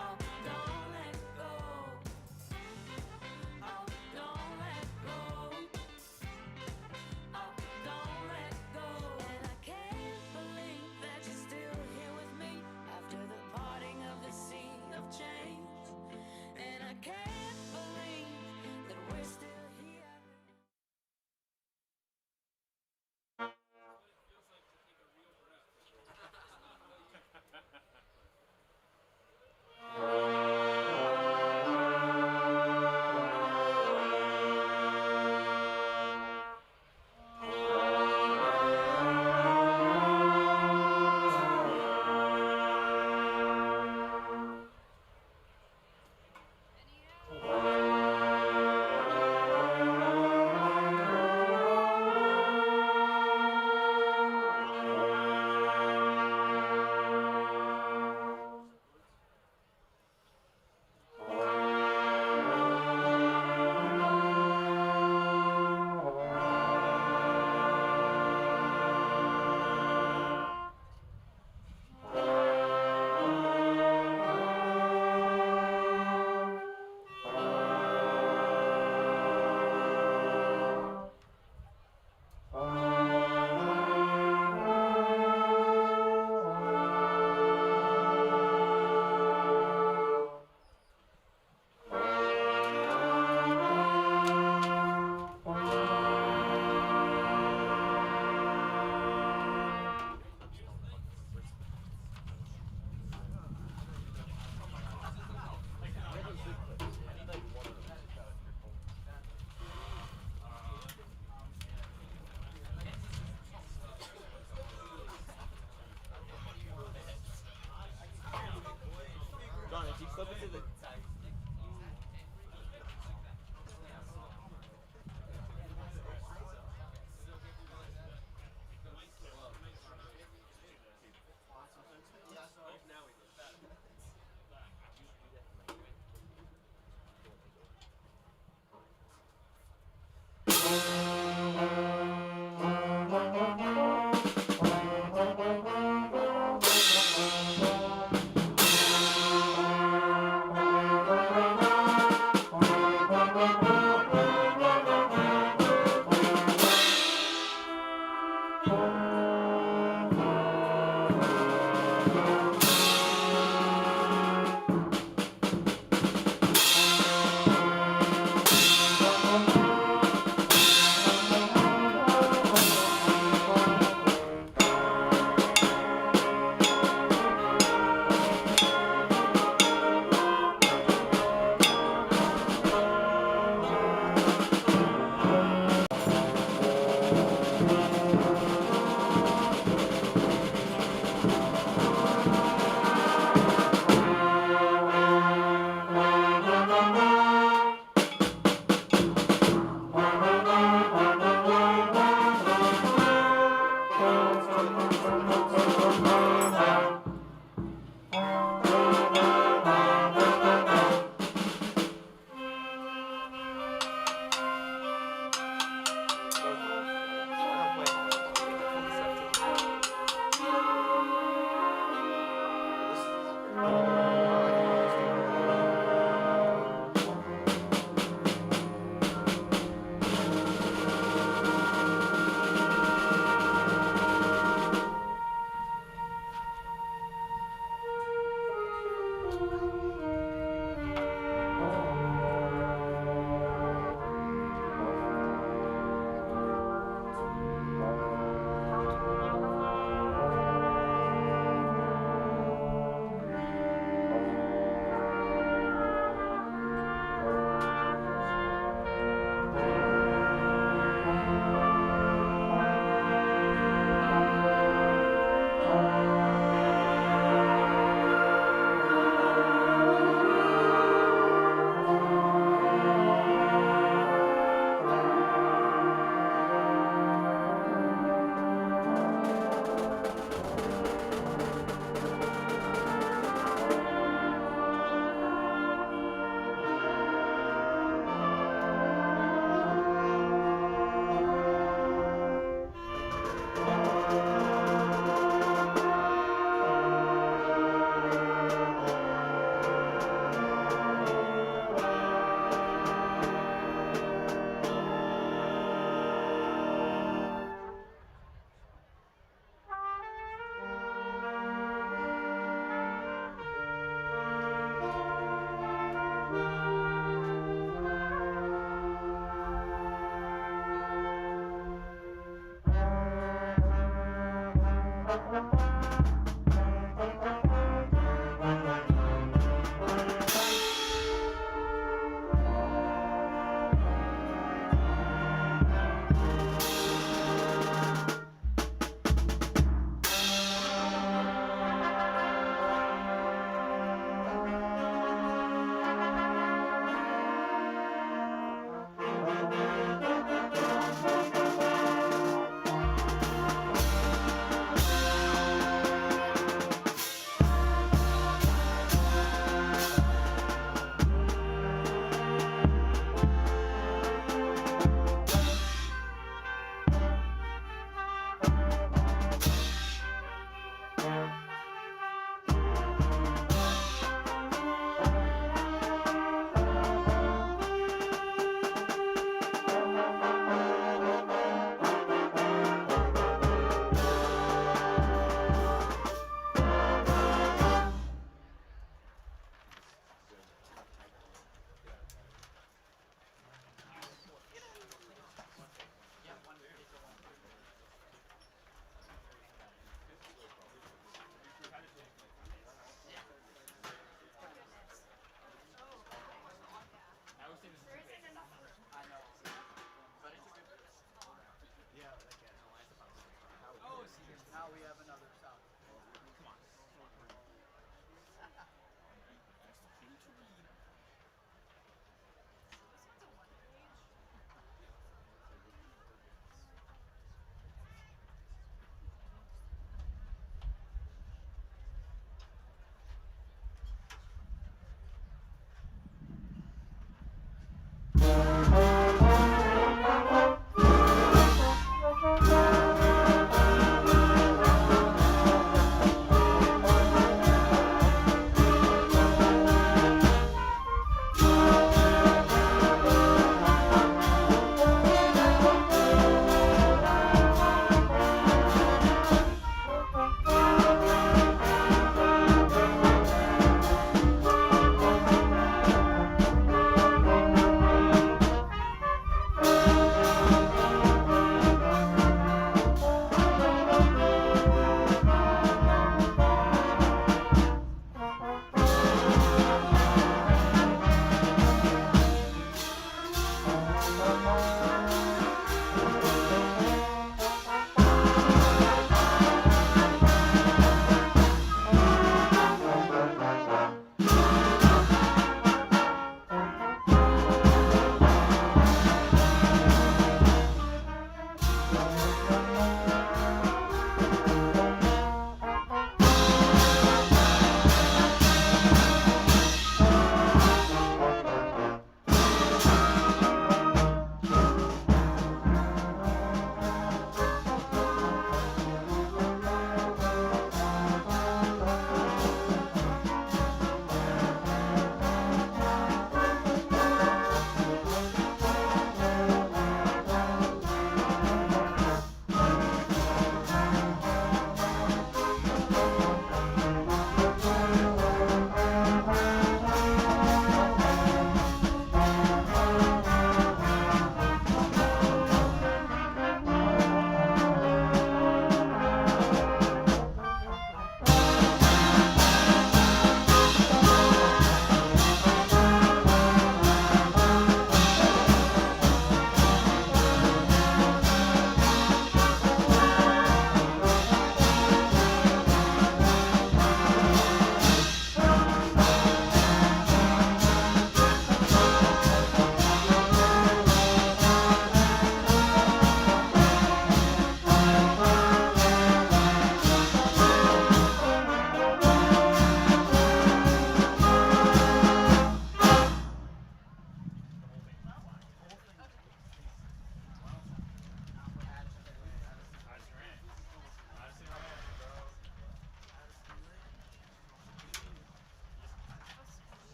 Oh, don't let go. Oh, don't let go. Oh, don't let go. And I can't believe that you're still here with me after the parting of the sea of change. And I can't believe that we're still here. John, if you slip into the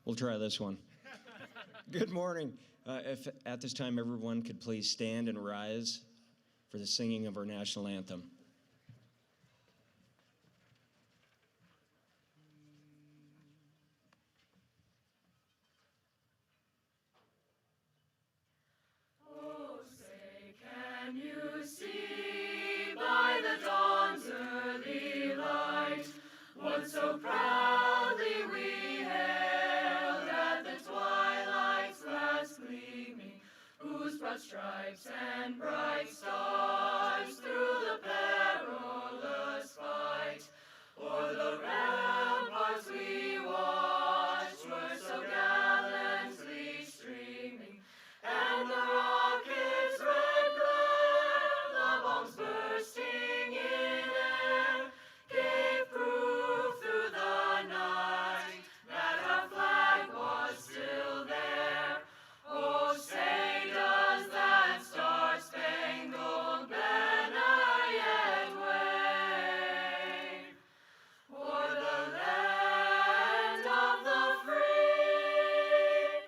We'll try this one. Good morning. If at this time everyone could please stand and rise for the singing of our national anthem. Oh, say, can you see by the dawn's early light what so proudly we hailed at the twilight's last gleaming, whose broad stripes and bright stars through the perilous fight o'er the ramparts we watched were so gallantly streaming, and the rocket's red glare, the bombs bursting in air, gave proof through the night that our flag was still there. Oh, say does that star-spangled banner yet wave o'er the land of the free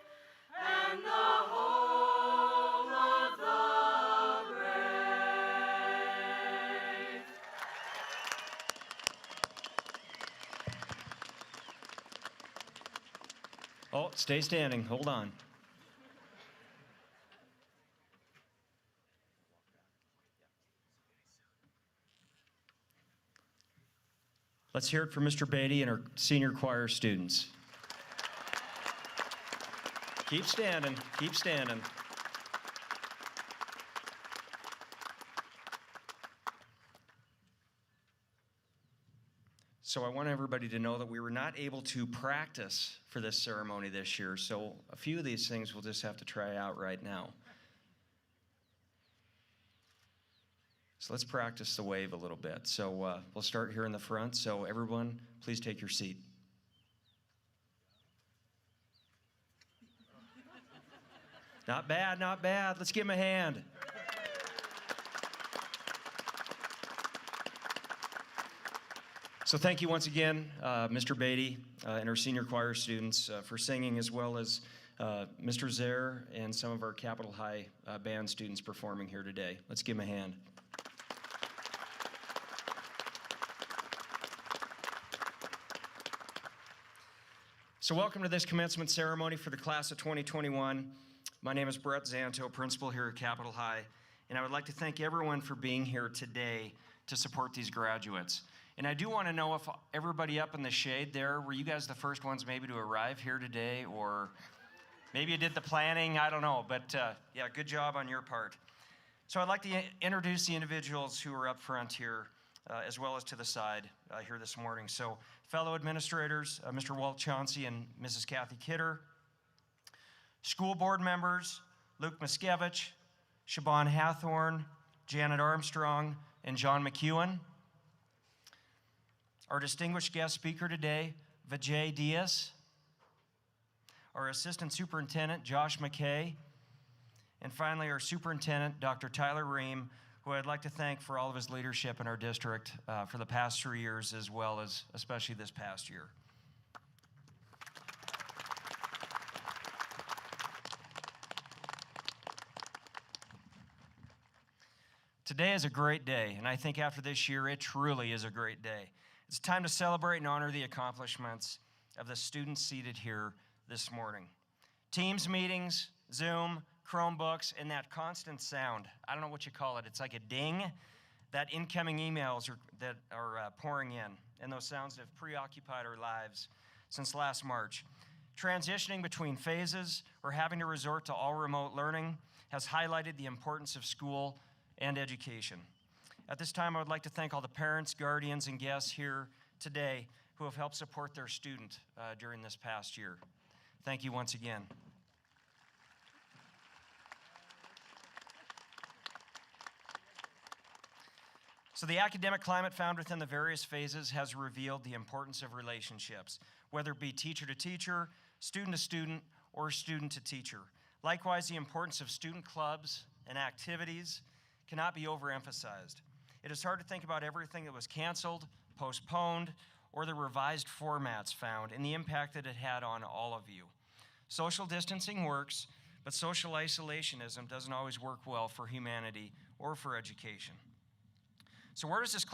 and the home of the brave? Oh, stay standing. Hold on. Let's hear it for Mr. Beatty and our senior choir students. Keep standing, keep standing. So I want everybody to know that we were not able to practice for this ceremony this year, so a few of these things we'll just have to try out right now. So let's practice the wave a little bit. So we'll start here in the front. So everyone, please take your seat. Not bad, not bad. Let's give him a hand. So thank you once again, Mr. Beatty and our senior choir students for singing, as well as Mr. Zare and some of our Capitol High band students performing here today. Let's give them a hand. So welcome to this commencement ceremony for the class of 2021. My name is Brett Zanto, principal here at Capitol High, and I would like to thank everyone for being here today to support these graduates. And I do want to know if everybody up in the shade there, were you guys the first ones maybe to arrive here today, or maybe you did the planning, I don't know, but yeah, good job on your part. So I'd like to introduce the individuals who are up front here, as well as to the side here this morning. So fellow administrators, Mr. Walt Chauncey and Mrs. Kathy Kidder, school board members, Luke Miskevich, Siobhan Hathorn, Janet Armstrong, and John McEwen. Our distinguished guest speaker today, Vijay Diaz. Our assistant superintendent, Josh McKay. And finally, our superintendent, Dr. Tyler Ream, who I'd like to thank for all of his leadership in our district for the past 3 years, as well as especially this past year. Today is a great day, and I think after this year, it truly is a great day. It's time to celebrate and honor the accomplishments of the students seated here this morning. Teams meetings, Zoom, Chromebooks, and that constant sound. I don't know what you call it. It's like a ding. That incoming emails that are pouring in, and those sounds have preoccupied our lives since last March. Transitioning between phases or having to resort to all remote learning has highlighted the importance of school and education. At this time, I would like to thank all the parents, guardians, and guests here today who have helped support their student during this past year. Thank you once again. So the academic climate found within the various phases has revealed the importance of relationships, whether it be teacher to teacher, student to student, or student to teacher. Likewise, the importance of student clubs and activities cannot be overemphasized. It is hard to think about everything that was canceled, postponed, or the revised formats found and the impact that it had on all of you. Social distancing works, but social isolationism doesn't always work well for humanity or for education. So where does this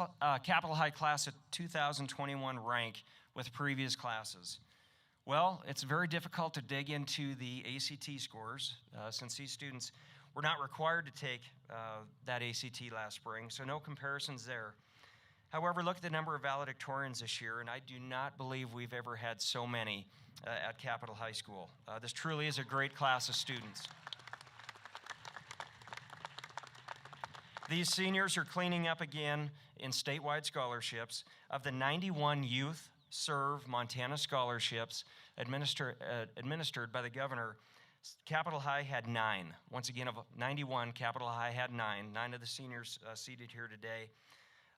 Capital High class of 2021 rank with previous classes? Well, it's very difficult to dig into the ACT scores since these students were not required to take that ACT last spring, so no comparisons there. However, look at the number of valedictorians this year, and I do not believe we've ever had so many at Capital High School. This truly is a great class of students. These seniors are cleaning up again in statewide scholarships. Of the 91 Youth Serve Montana scholarships administered by the governor, Capital High had 9. Once again, of 91, Capital High had 9. 9 of the seniors seated here today.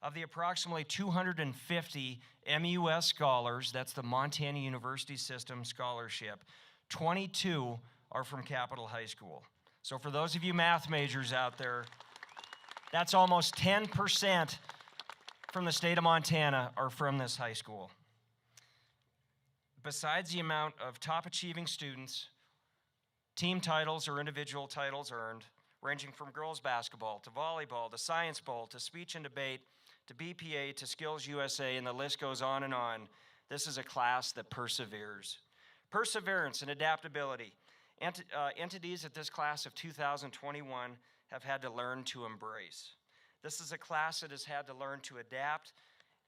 Of the approximately 250 MUS scholars, that's the Montana University System scholarship, 22 are from Capital High School. So for those of you math majors out there, that's almost 10% from the state of Montana are from this high school. Besides the amount of top achieving students, team titles or individual titles earned, ranging from girls basketball to volleyball to science bowl to speech and debate to BPA to Skills USA, and the list goes on and on. This is a class that perseveres. Perseverance and adaptability. Entities at this class of 2021 have had to learn to embrace. This is a class that has had to learn to adapt,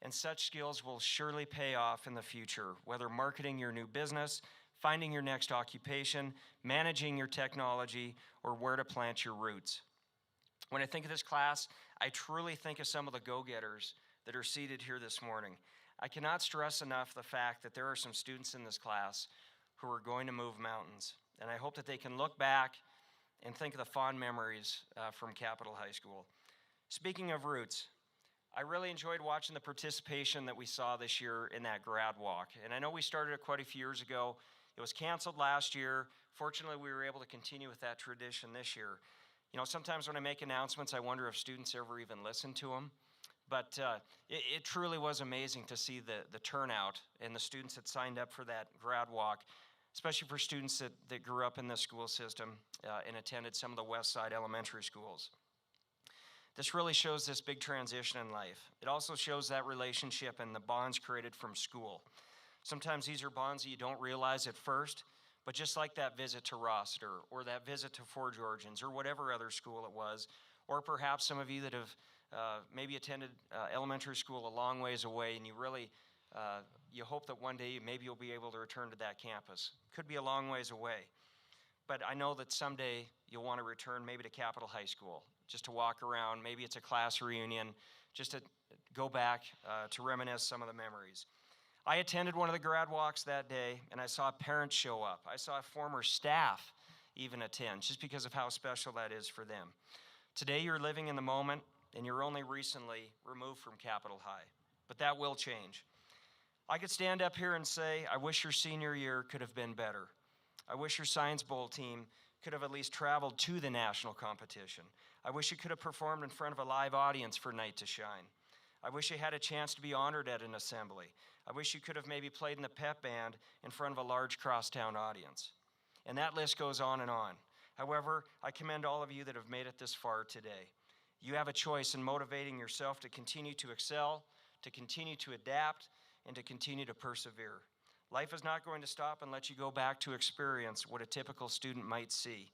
and such skills will surely pay off in the future, whether marketing your new business, finding your next occupation, managing your technology, or where to plant your roots. When I think of this class, I truly think of some of the go-getters that are seated here this morning. I cannot stress enough the fact that there are some students in this class who are going to move mountains, and I hope that they can look back and think of the fond memories from Capital High School. Speaking of roots, I really enjoyed watching the participation that we saw this year in that grad walk, and I know we started it quite a few years ago. It was canceled last year. Fortunately, we were able to continue with that tradition this year. You know, sometimes when I make announcements, I wonder if students ever even listen to them. But it truly was amazing to see the turnout and the students that signed up for that grad walk, especially for students that grew up in the school system and attended some of the West Side elementary schools. This really shows this big transition in life. It also shows that relationship and the bonds created from school. Sometimes these are bonds that you don't realize at first, but just like that visit to Rossiter or that visit to Fort Georgians or whatever other school it was, or perhaps some of you that have maybe attended elementary school a long ways away, and you really, you hope that one day maybe you'll be able to return to that campus. Could be a long ways away. But I know that someday you'll want to return maybe to Capital High School, just to walk around. Maybe it's a class reunion, just to go back to reminisce some of the memories. I attended one of the grad walks that day, and I saw parents show up. I saw former staff even attend, just because of how special that is for them. Today you're living in the moment, and you're only recently removed from Capital High, but that will change. I could stand up here and say, I wish your senior year could have been better. I wish your Science Bowl team could have at least traveled to the national competition. I wish you could have performed in front of a live audience for Night to Shine. I wish you had a chance to be honored at an assembly. I wish you could have maybe played in the pep band in front of a large crosstown audience. And that list goes on and on. However, I commend all of you that have made it this far today. You have a choice in motivating yourself to continue to excel, to continue to adapt, and to continue to persevere. Life is not going to stop and let you go back to experience what a typical student might see,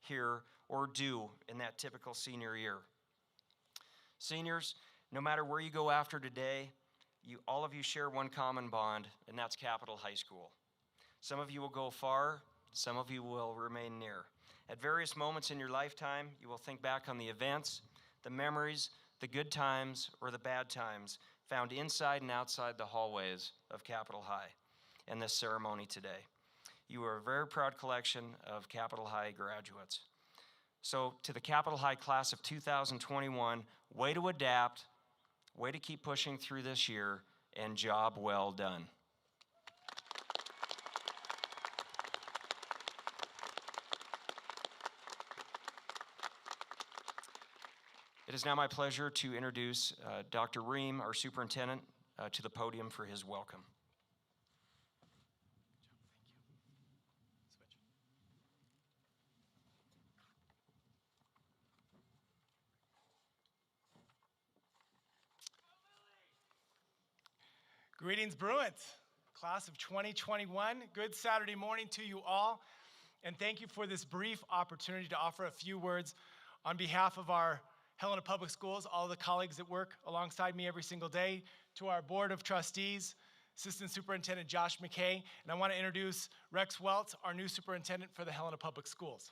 hear, or do in that typical senior year. Seniors, no matter where you go after today, all of you share one common bond, and that's Capital High School. Some of you will go far, some of you will remain near. At various moments in your lifetime, you will think back on the events, the memories, the good times, or the bad times found inside and outside the hallways of Capital High and this ceremony today. You are a very proud collection of Capital High graduates. So to the Capital High class of 2021, way to adapt, way to keep pushing through this year, and job well done. It is now my pleasure to introduce Dr. Ream, our superintendent, to the podium for his welcome. Greetings, Bruins, class of 2021. Good Saturday morning to you all, and thank you for this brief opportunity to offer a few words on behalf of our Helena Public Schools, all the colleagues that work alongside me every single day, to our Board of Trustees, Assistant Superintendent Josh McKay, and I want to introduce Rex Welts, our new superintendent for the Helena Public Schools.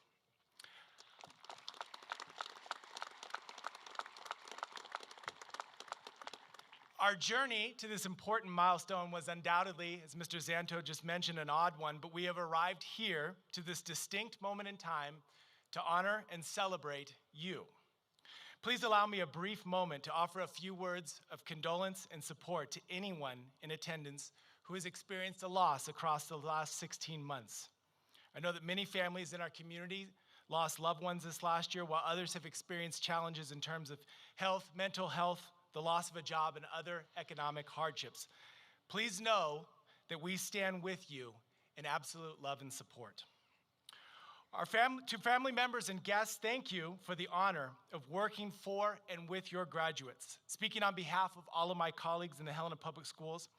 Our journey to this important milestone was undoubtedly, as Mr. Zanto just mentioned, an odd one, but we have arrived here to this distinct moment in time to honor and celebrate you. Please allow me a brief moment to offer a few words of condolence and support to anyone in attendance who has experienced a loss across the last 16 months. I know that many families in our community lost loved ones this last year, while others have experienced challenges in terms of health, mental health, the loss of a job, and other economic hardships. Please know that we stand with you in absolute love and support. To family members and guests, thank you for the honor of working for and with your graduates. Speaking on behalf of all of my colleagues in the Helena Public Schools,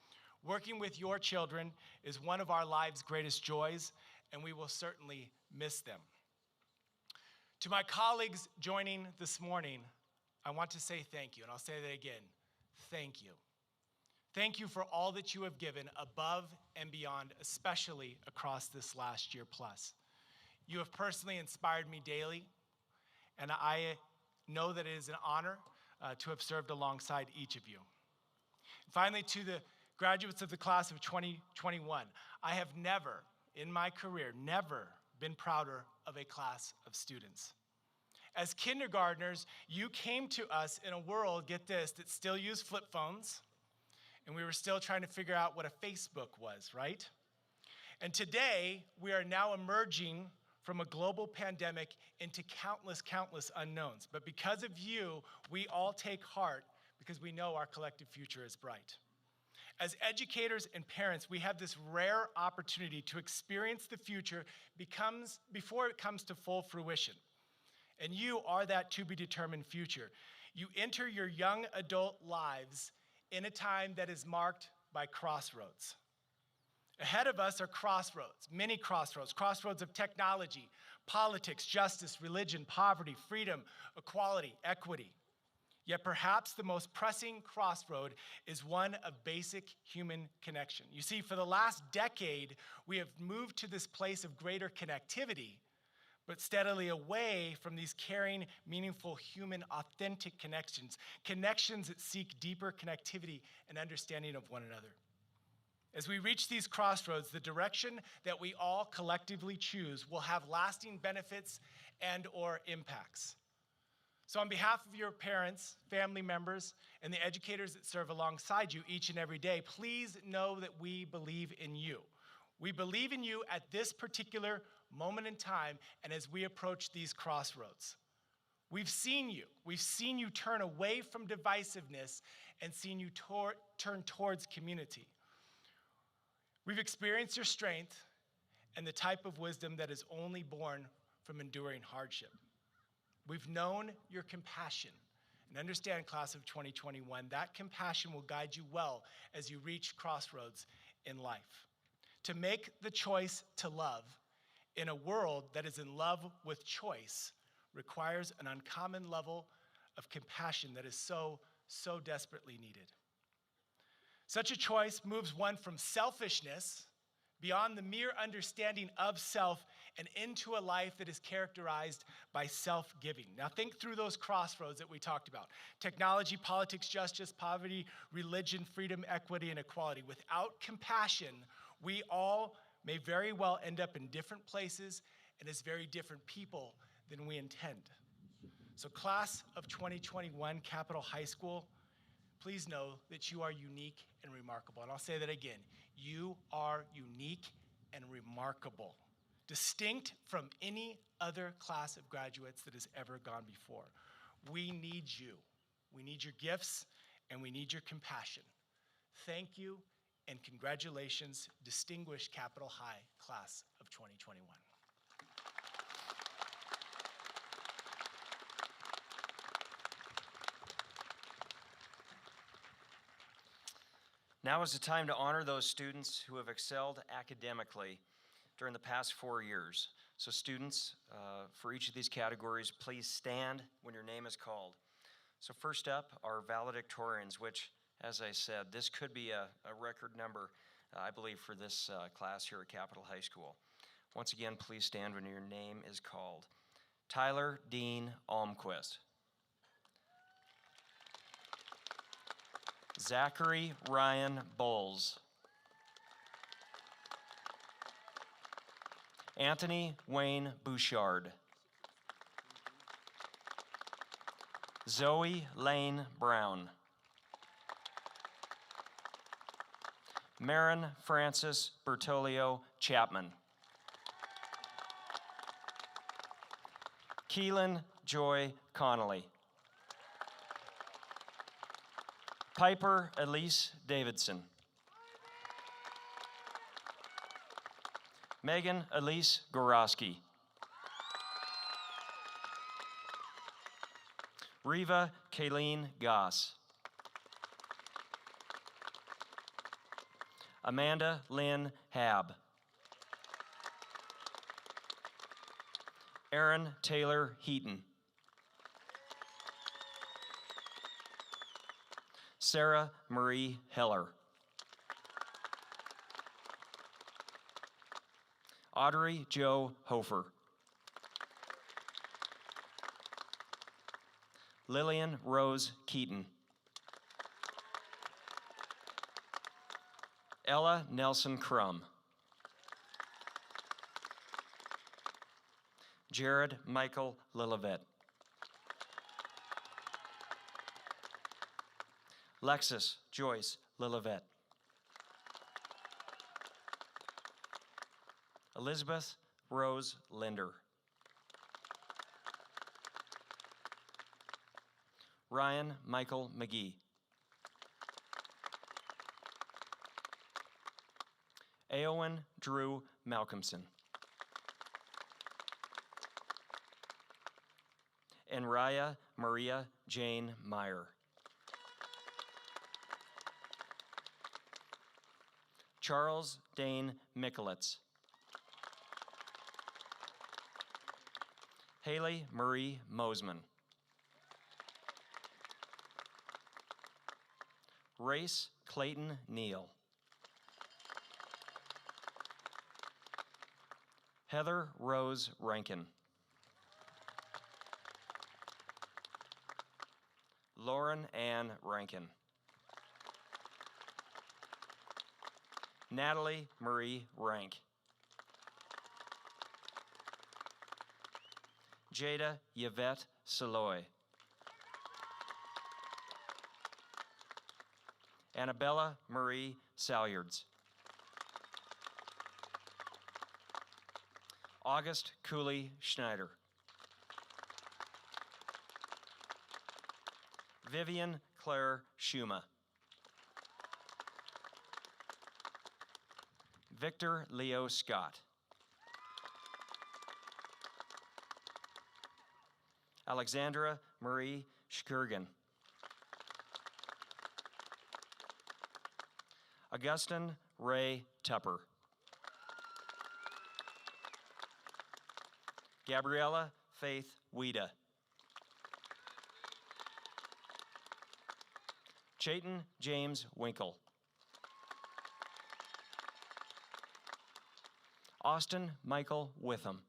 working with your children is one of our lives' greatest joys, and we will certainly miss them. To my colleagues joining this morning, I want to say thank you, and I'll say that again, thank you. Thank you for all that you have given above and beyond, especially across this last year plus. You have personally inspired me daily, and I know that it is an honor to have served alongside each of you. Finally, to the graduates of the class of 2021, I have never, in my career, never been prouder of a class of students. As kindergartners, you came to us in a world, get this, that still used flip phones, and we were still trying to figure out what a Facebook was, right? And today, we are now emerging from a global pandemic into countless unknowns. But because of you, we all take heart because we know our collective future is bright. As educators and parents, we have this rare opportunity to experience the future before it comes to full fruition. And you are that to-be-determined future. You enter your young adult lives in a time that is marked by crossroads. Ahead of us are crossroads, many crossroads, crossroads of technology, politics, justice, religion, poverty, freedom, equality, equity. Yet perhaps the most pressing crossroad is one of basic human connection. You see, for the last decade, we have moved to this place of greater connectivity, but steadily away from these caring, meaningful, human, authentic connections, connections that seek deeper connectivity and understanding of one another. As we reach these crossroads, the direction that we all collectively choose will have lasting benefits and/or impacts. So on behalf of your parents, family members, and the educators that serve alongside you each and every day, please know that we believe in you. We believe in you at this particular moment in time and as we approach these crossroads. We've seen you turn away from divisiveness and seen you turn towards community. We've experienced your strength and the type of wisdom that is only born from enduring hardship. We've known your compassion, and understand, class of 2021, that compassion will guide you well as you reach crossroads in life. To make the choice to love in a world that is in love with choice requires an uncommon level of compassion that is so desperately needed. Such a choice moves one from selfishness, beyond the mere understanding of self, and into a life that is characterized by self-giving. Now think through those crossroads that we talked about. Technology, politics, justice, poverty, religion, freedom, equity, and equality. Without compassion, we all may very well end up in different places and as very different people than we intend. So class of 2021, Capitol High School, please know that you are unique and remarkable. And I'll say that again. You are unique and remarkable, distinct from any other class of graduates that has ever gone before. We need you. We need your gifts, and we need your compassion. Thank you and congratulations, distinguished Capitol High class of 2021. Now is the time to honor those students who have excelled academically during the past 4 years. So students, for each of these categories, please stand when your name is called. So first up are valedictorians, which, as I said, this could be a record number, I believe, for this class here at Capitol High School. Once again, please stand when your name is called. Tyler Dean Almquist. Zachary Ryan Bowles. Anthony Wayne Bouchard. Zoe Lane Brown. Marin Francis Bertolio Chapman. Keelan Joy Connolly. Piper Elise Davidson. Megan Elise Goroski. Riva Kayleen Goss. Amanda Lynn Hab. Aaron Taylor Heaton. Sarah Marie Heller. Audrey Jo Hofer. Lillian Rose Keaton. Ella Nelson Crum. Jared Michael Lillivette. Lexus Joyce Lillivette. Elizabeth Rose Linder. Ryan Michael McGee. Eowyn Drew Malcolmson. And Raya Maria Jane Meyer. Charles Dane Michelitz. Haley Marie Mosman. Race Clayton Neal. Heather Rose Rankin. Lauren Ann Rankin. Natalie Marie Rank. Jada Yvette Saloy. Annabella Marie Salyards. August Cooley Schneider. Vivian Claire Schuma. Victor Leo Scott. Alexandra Marie Shkurgan. Augustin Ray Tupper. Gabriella Faith Weeda. Chayton James Winkle. Austin Michael Witham.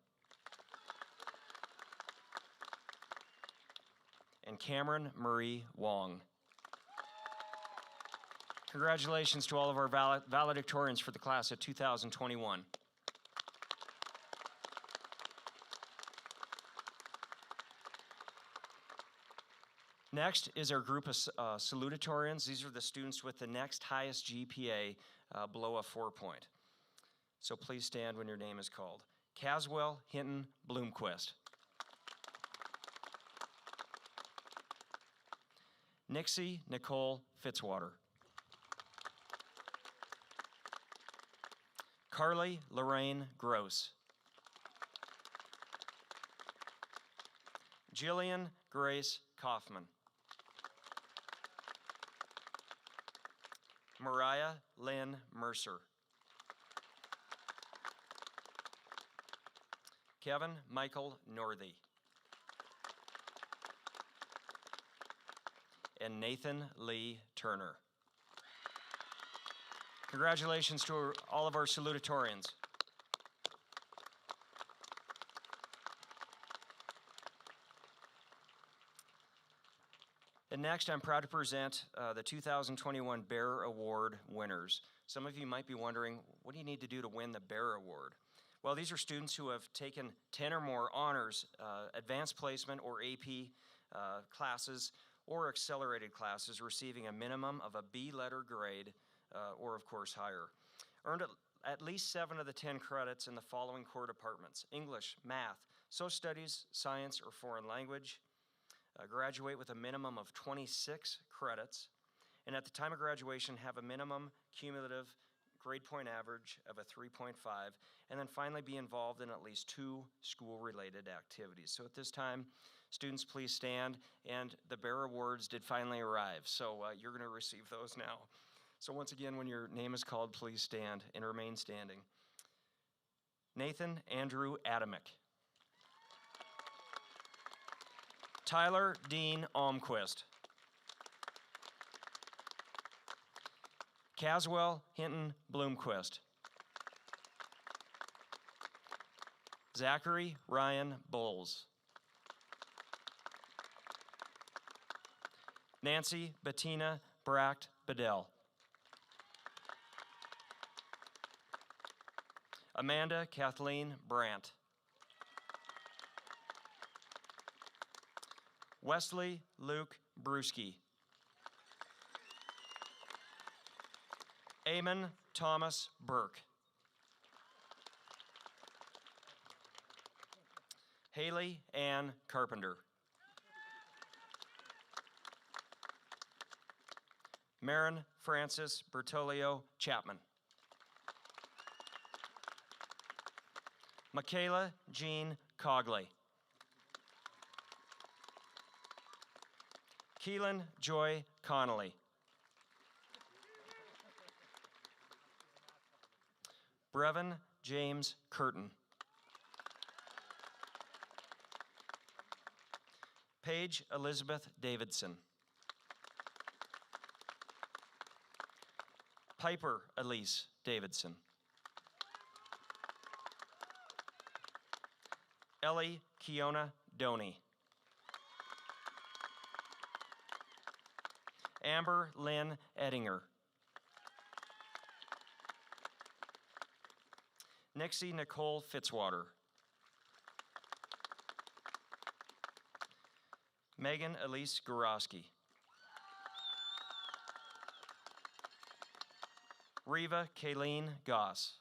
And Cameron Marie Wong. Congratulations to all of our valedictorians for the class of 2021. Next is our group of salutatorians. These are the students with the next highest GPA below a 4-point. So please stand when your name is called. Caswell Hinton Bloomquist. Nixie Nicole Fitzwater. Carly Lorraine Gross. Jillian Grace Kaufman. Mariah Lynn Mercer. Kevin Michael Northey. And Nathan Lee Turner. Congratulations to all of our salutatorians. And next, I'm proud to present the 2021 Bear Award winners. Some of you might be wondering, what do you need to do to win the Bear Award? Well, these are students who have taken 10 or more honors, advanced placement or AP classes, or accelerated classes, receiving a minimum of a B letter grade, or of course higher. Earned at least 7 of the 10 credits in the following core departments: English, Math, Social Studies, Science, or Foreign Language. Graduate with a minimum of 26 credits, and at the time of graduation have a minimum cumulative grade point average of a 3.5, and then finally be involved in at least 2 school-related activities. So at this time, students, please stand, and the Bear Awards did finally arrive, so you're going to receive those now. So once again, when your name is called, please stand and remain standing. Nathan Andrew Adamick. Tyler Dean Almquist. Caswell Hinton Bloomquist. Zachary Ryan Bowles. Nancy Bettina Bracht Bedell. Amanda Kathleen Brandt. Wesley Luke Brewski. Eamon Thomas Burke. Haley Ann Carpenter. Marin Francis Bertolio Chapman. Michaela Jean Cogley. Keelan Joy Connolly. Brevin James Curtin. Paige Elizabeth Davidson. Piper Elise Davidson. Ellie Kiona Doney. Amber Lynn Ettinger. Nixie Nicole Fitzwater. Megan Elise Gorosky. Reva Kayleen Goss.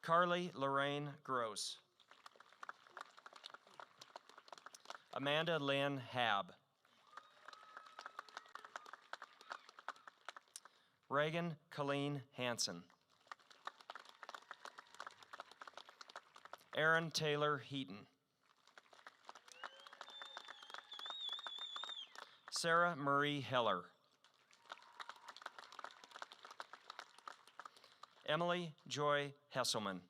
Carly Lorraine Gross. Amanda Lynn Hab. Reagan Colleen Hansen. Aaron Taylor Heaton. Sarah Marie Heller. Emily Joy Hesselman.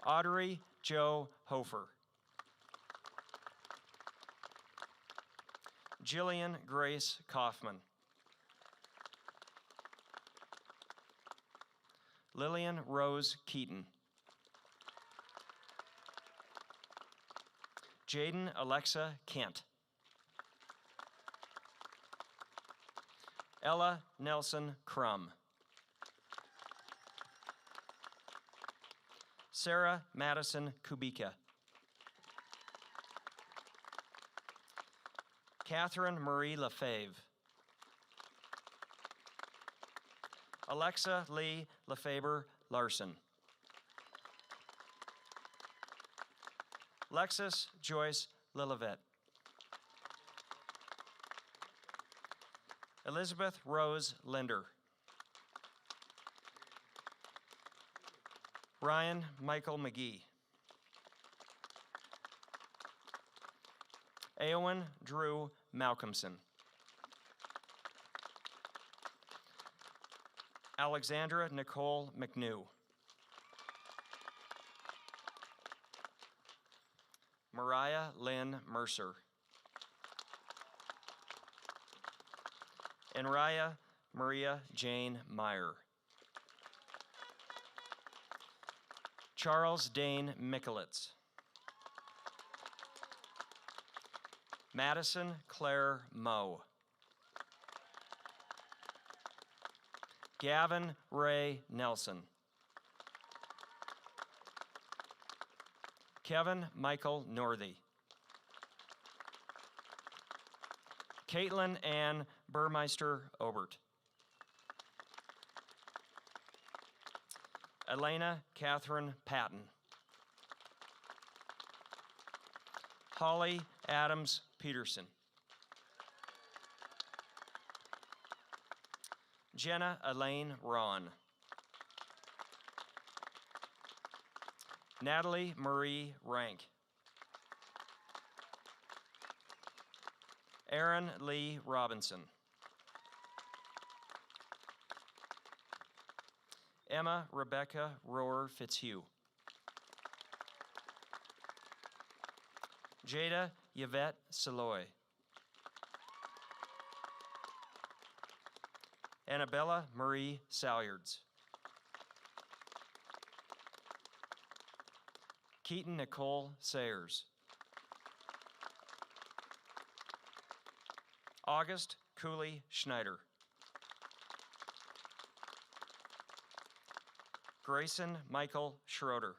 Audrey Joe Hofer. Jillian Grace Kaufman. Lillian Rose Keaton. Jaden Alexa Kent. Ella Nelson Crum. Sarah Madison Kubika. Catherine Marie Lefebvre. Alexa Lee Lefebvre Larson. Lexus Joyce Lilivette. Elizabeth Rose Linder. Ryan Michael McGee. Eowyn Drew Malcolmson. Alexandra Nicole McNew. Mariah Lynn Mercer. Enraya Maria Jane Meyer. Charles Dane Michelitz. Madison Claire Moe. Gavin Ray Nelson. Kevin Michael Northey. Caitlin Ann Burmeister Obert. Elena Catherine Patton. Holly Adams Peterson. Jenna Elaine Ron. Natalie Marie Rank. Aaron Lee Robinson. Emma Rebecca Rohr Fitzhugh. Jada Yvette Saloy. Annabella Marie Salyards. Keaton Nicole Sayers. August Cooley Schneider. Grayson Michael Schroeder.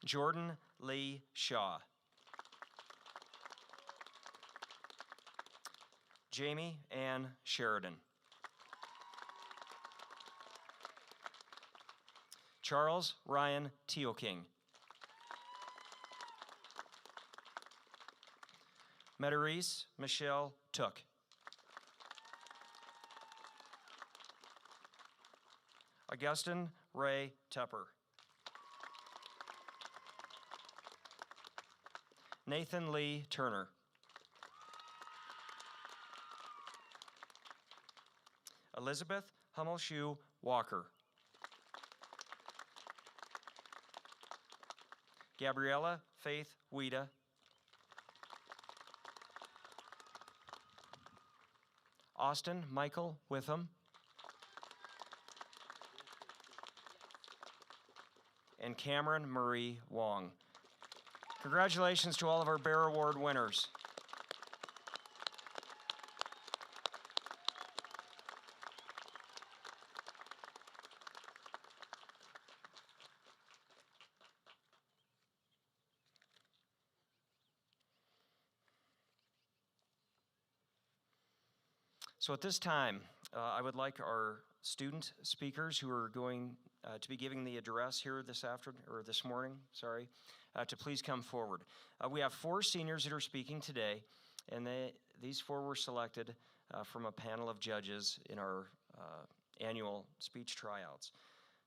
Jordan Lee Shaw. Jamie Ann Sheridan. Charles Ryan Teoking. Meterise Michelle Took. Augustin Ray Tepper. Nathan Lee Turner. Elizabeth Hummelshoe Walker. Gabriella Faith Weeda. Austin Michael Witham. And Cameron Marie Wong. Congratulations to all of our Bear Award winners. So at this time, I would like our student speakers who are going to be giving the address here this morning, to please come forward. We have 4 seniors that are speaking today, and these 4 were selected from a panel of judges in our annual speech tryouts.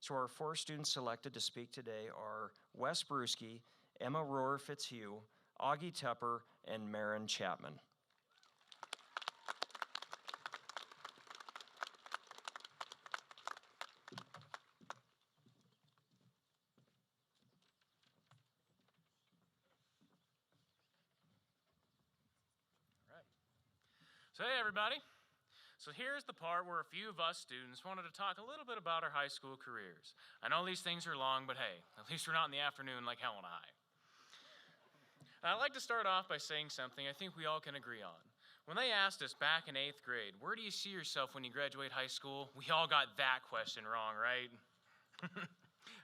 So our 4 students selected to speak today are Wes Brewski, Emma Rohr Fitzhugh, Augie Tepper, and Marin Chapman. So hey everybody, so here's the part where a few of us students wanted to talk a little bit about our high school careers. I know these things are long, but hey, at least we're not in the afternoon like Helena High. And I'd like to start off by saying something I think we all can agree on. When they asked us back in 8th grade, where do you see yourself when you graduate high school? We all got that question wrong, right?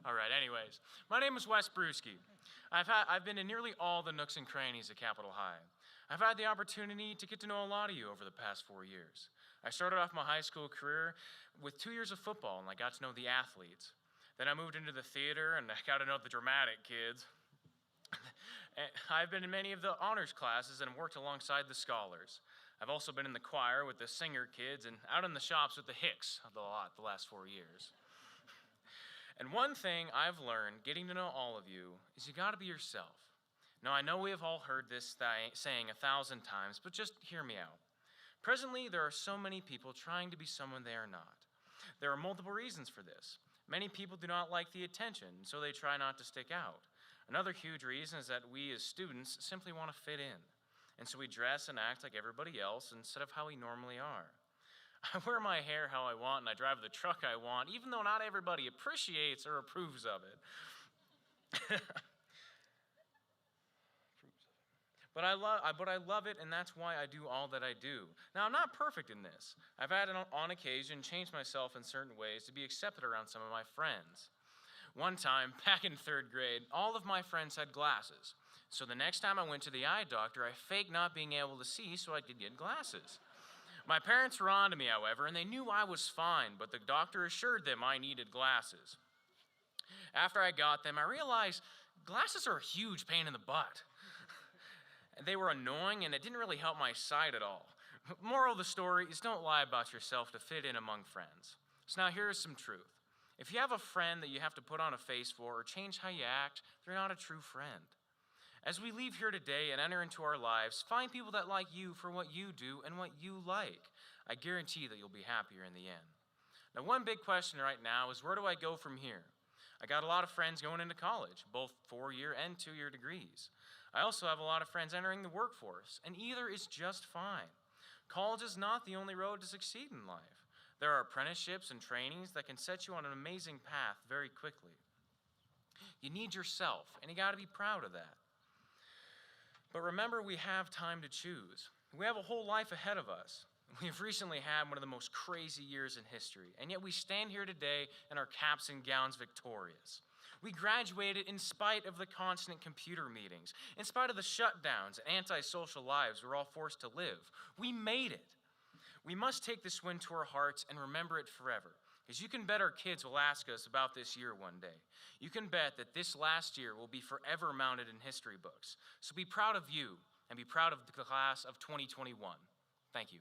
All right, anyways, my name is Wes Brewski. I've been in nearly all the nooks and crannies at Capitol High. I've had the opportunity to get to know a lot of you over the past 4 years. I started off my high school career with 2 years of football, and I got to know the athletes. Then I moved into the theater, and I got to know the dramatic kids. I've been in many of the honors classes and worked alongside the scholars. I've also been in the choir with the singer kids and out in the shops with the Hicks a lot the last 4 years. And one thing I've learned getting to know all of you is you gotta be yourself. Now, I know we have all heard this saying 1,000 times, but just hear me out. Presently, there are so many people trying to be someone they are not. There are multiple reasons for this. Many people do not like the attention, so they try not to stick out. Another huge reason is that we as students simply want to fit in. And so we dress and act like everybody else instead of how we normally are. I wear my hair how I want and I drive the truck I want, even though not everybody appreciates or approves of it. But I love it, and that's why I do all that I do. Now, I'm not perfect in this. I've had, on occasion, changed myself in certain ways to be accepted around some of my friends. One time, back in 3rd grade, all of my friends had glasses. So the next time I went to the eye doctor, I faked not being able to see so I could get glasses. My parents were on to me, however, and they knew I was fine, but the doctor assured them I needed glasses. After I got them, I realized glasses are a huge pain in the butt. They were annoying, and it didn't really help my sight at all. Moral of the story is don't lie about yourself to fit in among friends. So now here's some truth. If you have a friend that you have to put on a face for or change how you act, they're not a true friend. As we leave here today and enter into our lives, find people that like you for what you do and what you like. I guarantee that you'll be happier in the end. Now, one big question right now is where do I go from here? I got a lot of friends going into college, both 4-year and 2-year degrees. I also have a lot of friends entering the workforce, and either is just fine. College is not the only road to succeed in life. There are apprenticeships and trainings that can set you on an amazing path very quickly. You need yourself, and you gotta be proud of that. But remember, we have time to choose. We have a whole life ahead of us. We've recently had one of the most crazy years in history, and yet we stand here today in our caps and gowns victorious. We graduated in spite of the constant computer meetings, in spite of the shutdowns and antisocial lives we're all forced to live. We made it. We must take this win to our hearts and remember it forever, because you can bet our kids will ask us about this year one day. You can bet that this last year will be forever mounted in history books. So be proud of you and be proud of the class of 2021. Thank you.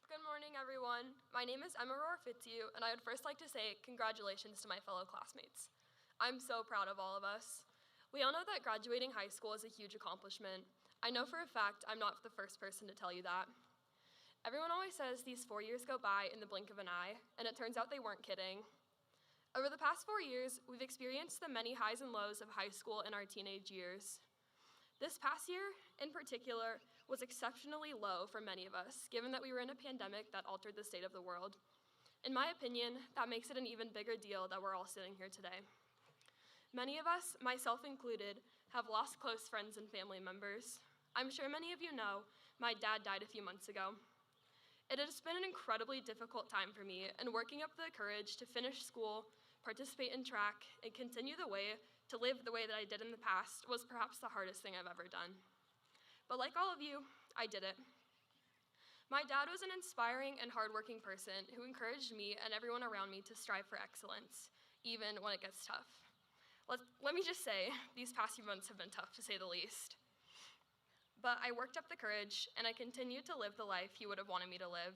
Good morning, everyone. My name is Emma Rohr-Fitzhugh, and I would first like to say congratulations to my fellow classmates. I'm so proud of all of us. We all know that graduating high school is a huge accomplishment. I know for a fact I'm not the first person to tell you that. Everyone always says these 4 years go by in the blink of an eye, and it turns out they weren't kidding. Over the past 4 years, we've experienced the many highs and lows of high school in our teenage years. This past year, in particular, was exceptionally low for many of us, given that we were in a pandemic that altered the state of the world. In my opinion, that makes it an even bigger deal that we're all sitting here today. Many of us, myself included, have lost close friends and family members. I'm sure many of you know, my dad died a few months ago. It has been an incredibly difficult time for me, and working up the courage to finish school, participate in track, and continue to live the way that I did in the past was perhaps the hardest thing I've ever done. But like all of you, I did it. My dad was an inspiring and hardworking person who encouraged me and everyone around me to strive for excellence, even when it gets tough. Let me just say, these past few months have been tough, to say the least. But I worked up the courage, and I continued to live the life he would have wanted me to live.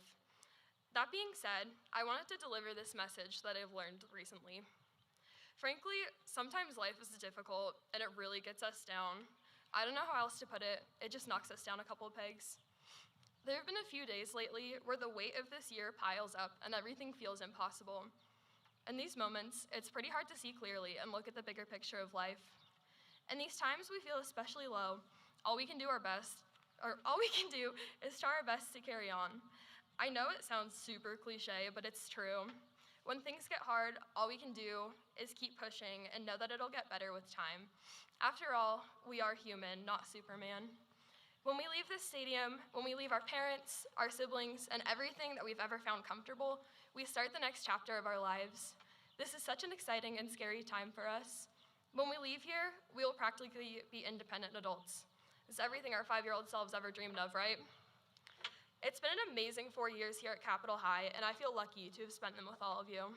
That being said, I wanted to deliver this message that I've learned recently. Frankly, sometimes life is difficult, and it really gets us down. I don't know how else to put it. It just knocks us down a couple of pegs. There have been a few days lately where the weight of this year piles up and everything feels impossible. In these moments, it's pretty hard to see clearly and look at the bigger picture of life. In these times we feel especially low, all we can do is try our best to carry on. I know it sounds super cliche, but it's true. When things get hard, all we can do is keep pushing and know that it'll get better with time. After all, we are human, not Superman. When we leave this stadium, when we leave our parents, our siblings, and everything that we've ever found comfortable, we start the next chapter of our lives. This is such an exciting and scary time for us. When we leave here, we will practically be independent adults. It's everything our 5-year-old selves ever dreamed of, right? It's been an amazing 4 years here at Capitol High, and I feel lucky to have spent them with all of you.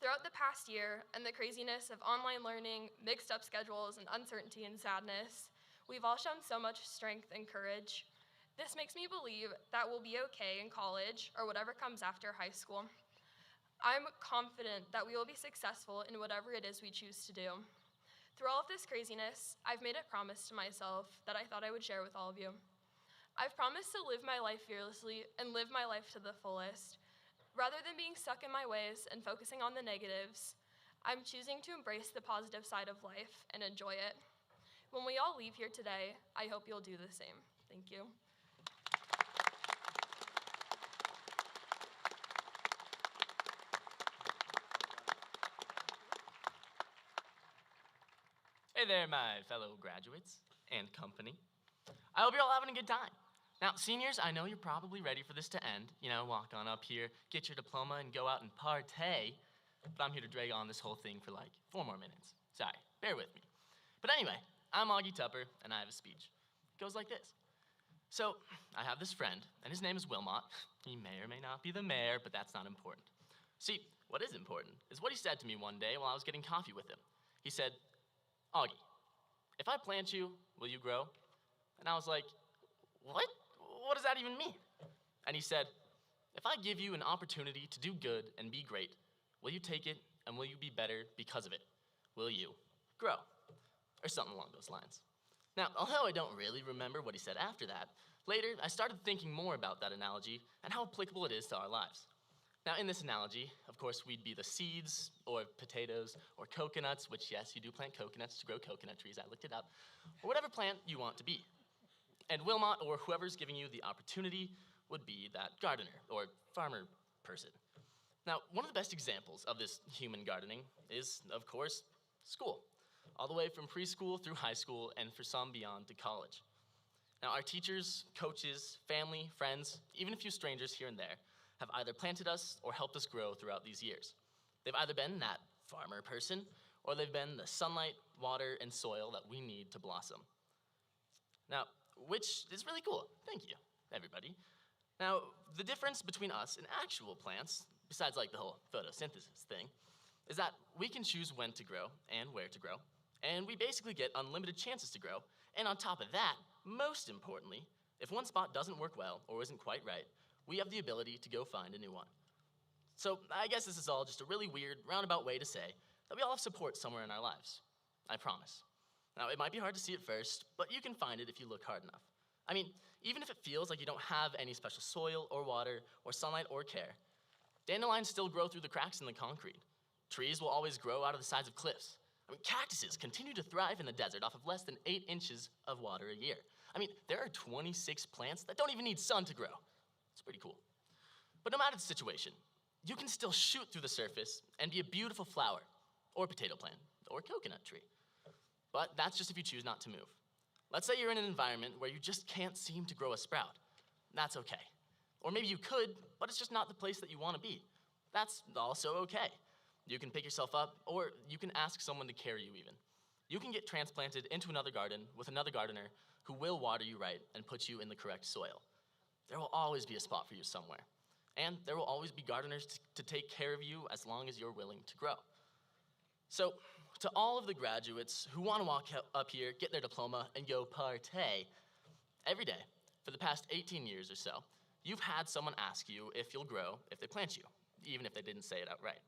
Throughout the past year and the craziness of online learning, mixed up schedules, and uncertainty and sadness, we've all shown so much strength and courage. This makes me believe that we'll be okay in college or whatever comes after high school. I'm confident that we will be successful in whatever it is we choose to do. Through all of this craziness, I've made a promise to myself that I thought I would share with all of you. I've promised to live my life fearlessly and live my life to the fullest. Rather than being stuck in my ways and focusing on the negatives, I'm choosing to embrace the positive side of life and enjoy it. When we all leave here today, I hope you'll do the same. Thank you. Hey there, my fellow graduates and company. I hope you're all having a good time. Now, seniors, I know you're probably ready for this to end. You know, walk on up here, get your diploma, and go out and partay. But I'm here to drag on this whole thing for like 4 more minutes. Sorry, bear with me. But anyway, I'm Augie Tupper, and I have a speech. It goes like this. So, I have this friend, and his name is Wilmot. He may or may not be the mayor, but that's not important. See, what is important is what he said to me one day while I was getting coffee with him. He said, Augie, if I plant you, will you grow? And I was like, what? What does that even mean? And he said, if I give you an opportunity to do good and be great, will you take it and will you be better because of it? Will you grow? Or something along those lines. Now, although I don't really remember what he said after that, later I started thinking more about that analogy and how applicable it is to our lives. Now, in this analogy, of course, we'd be the seeds or potatoes or coconuts, which, yes, you do plant coconuts to grow coconut trees. I looked it up. Or whatever plant you want to be. And Wilmot, or whoever's giving you the opportunity, would be that gardener or farmer person. Now, one of the best examples of this human gardening is, of course, school. All the way from preschool through high school, and for some beyond to college. Now, our teachers, coaches, family, friends, even a few strangers here and there, have either planted us or helped us grow throughout these years. They've either been that farmer person, or they've been the sunlight, water, and soil that we need to blossom. Now, which is really cool. Thank you, everybody. Now, the difference between us and actual plants, besides like the whole photosynthesis thing, is that we can choose when to grow and where to grow, and we basically get unlimited chances to grow. And on top of that, most importantly, if one spot doesn't work well or isn't quite right, we have the ability to go find a new one. So I guess this is all just a really weird, roundabout way to say that we all have support somewhere in our lives. I promise. Now, it might be hard to see at first, but you can find it if you look hard enough. I mean, even if it feels like you don't have any special soil or water or sunlight or care, dandelions still grow through the cracks in the concrete. Trees will always grow out of the sides of cliffs. I mean, cactuses continue to thrive in the desert off of less than 8 inches of water a year. I mean, there are 26 plants that don't even need sun to grow. It's pretty cool. But no matter the situation, you can still shoot through the surface and be a beautiful flower, or potato plant, or coconut tree. But that's just if you choose not to move. Let's say you're in an environment where you just can't seem to grow a sprout. That's okay. Or maybe you could, but it's just not the place that you want to be. That's also okay. You can pick yourself up, or you can ask someone to carry you even. You can get transplanted into another garden with another gardener who will water you right and put you in the correct soil. There will always be a spot for you somewhere. And there will always be gardeners to take care of you as long as you're willing to grow. So, to all of the graduates who want to walk up here, get their diploma, and go partay, every day, for the past 18 years or so, you've had someone ask you if you'll grow if they plant you, even if they didn't say it outright.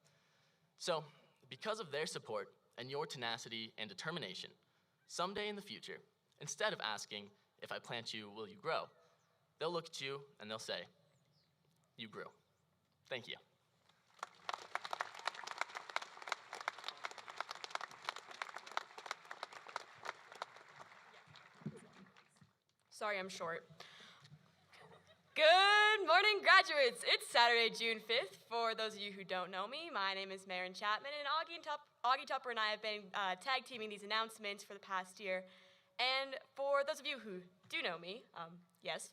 So, because of their support and your tenacity and determination, someday in the future, instead of asking, if I plant you, will you grow? They'll look at you and they'll say, you grew. Thank you. Sorry, I'm short. Good morning, graduates. It's Saturday, June 5th. For those of you who don't know me, my name is Marin Chapman, and Augie Tupper and I have been tag teaming these announcements for the past year. And for those of you who do know me, yes,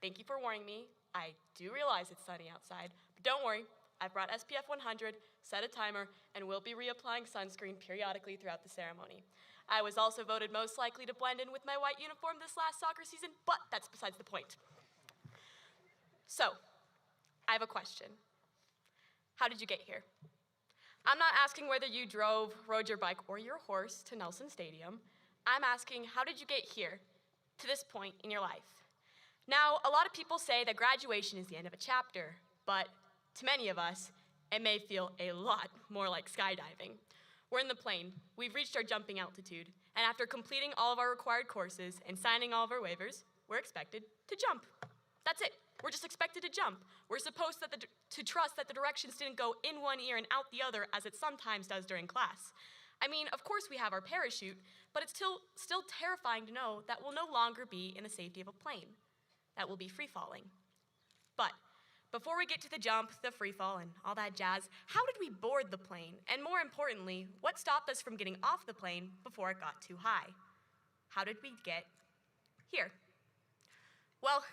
thank you for warning me. I do realize it's sunny outside, but don't worry. I've brought SPF 100, set a timer, and will be reapplying sunscreen periodically throughout the ceremony. I was also voted most likely to blend in with my white uniform this last soccer season, but that's besides the point. So, I have a question. How did you get here? I'm not asking whether you drove, rode your bike, or your horse to Nelson Stadium. I'm asking, how did you get here, to this point in your life? Now, a lot of people say that graduation is the end of a chapter, but to many of us, it may feel a lot more like skydiving. We're in the plane, we've reached our jumping altitude, and after completing all of our required courses and signing all of our waivers, we're expected to jump. That's it. We're just expected to jump. We're supposed to trust that the directions didn't go in one ear and out the other as it sometimes does during class. I mean, of course we have our parachute, but it's still terrifying to know that we'll no longer be in the safety of a plane, that we'll be free falling. But before we get to the jump, the free fall, and all that jazz, how did we board the plane? And more importantly, what stopped us from getting off the plane before it got too high? How did we get here? Well,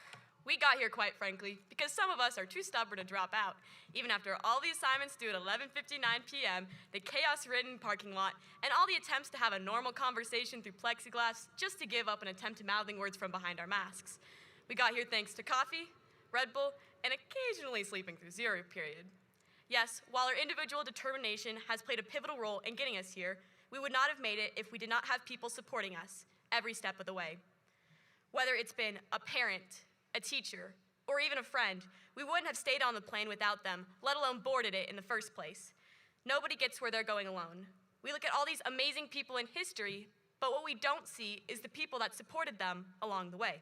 we got here, quite frankly, because some of us are too stubborn to drop out. Even after all the assignments due at 11:59 p.m., the chaos-ridden parking lot, and all the attempts to have a normal conversation through plexiglass just to give up and attempt to mouthing words from behind our masks. We got here thanks to coffee, Red Bull, and occasionally sleeping through zero period. Yes, while our individual determination has played a pivotal role in getting us here, we would not have made it if we did not have people supporting us every step of the way. Whether it's been a parent, a teacher, or even a friend, we wouldn't have stayed on the plane without them, let alone boarded it in the first place. Nobody gets where they're going alone. We look at all these amazing people in history, but what we don't see is the people that supported them along the way.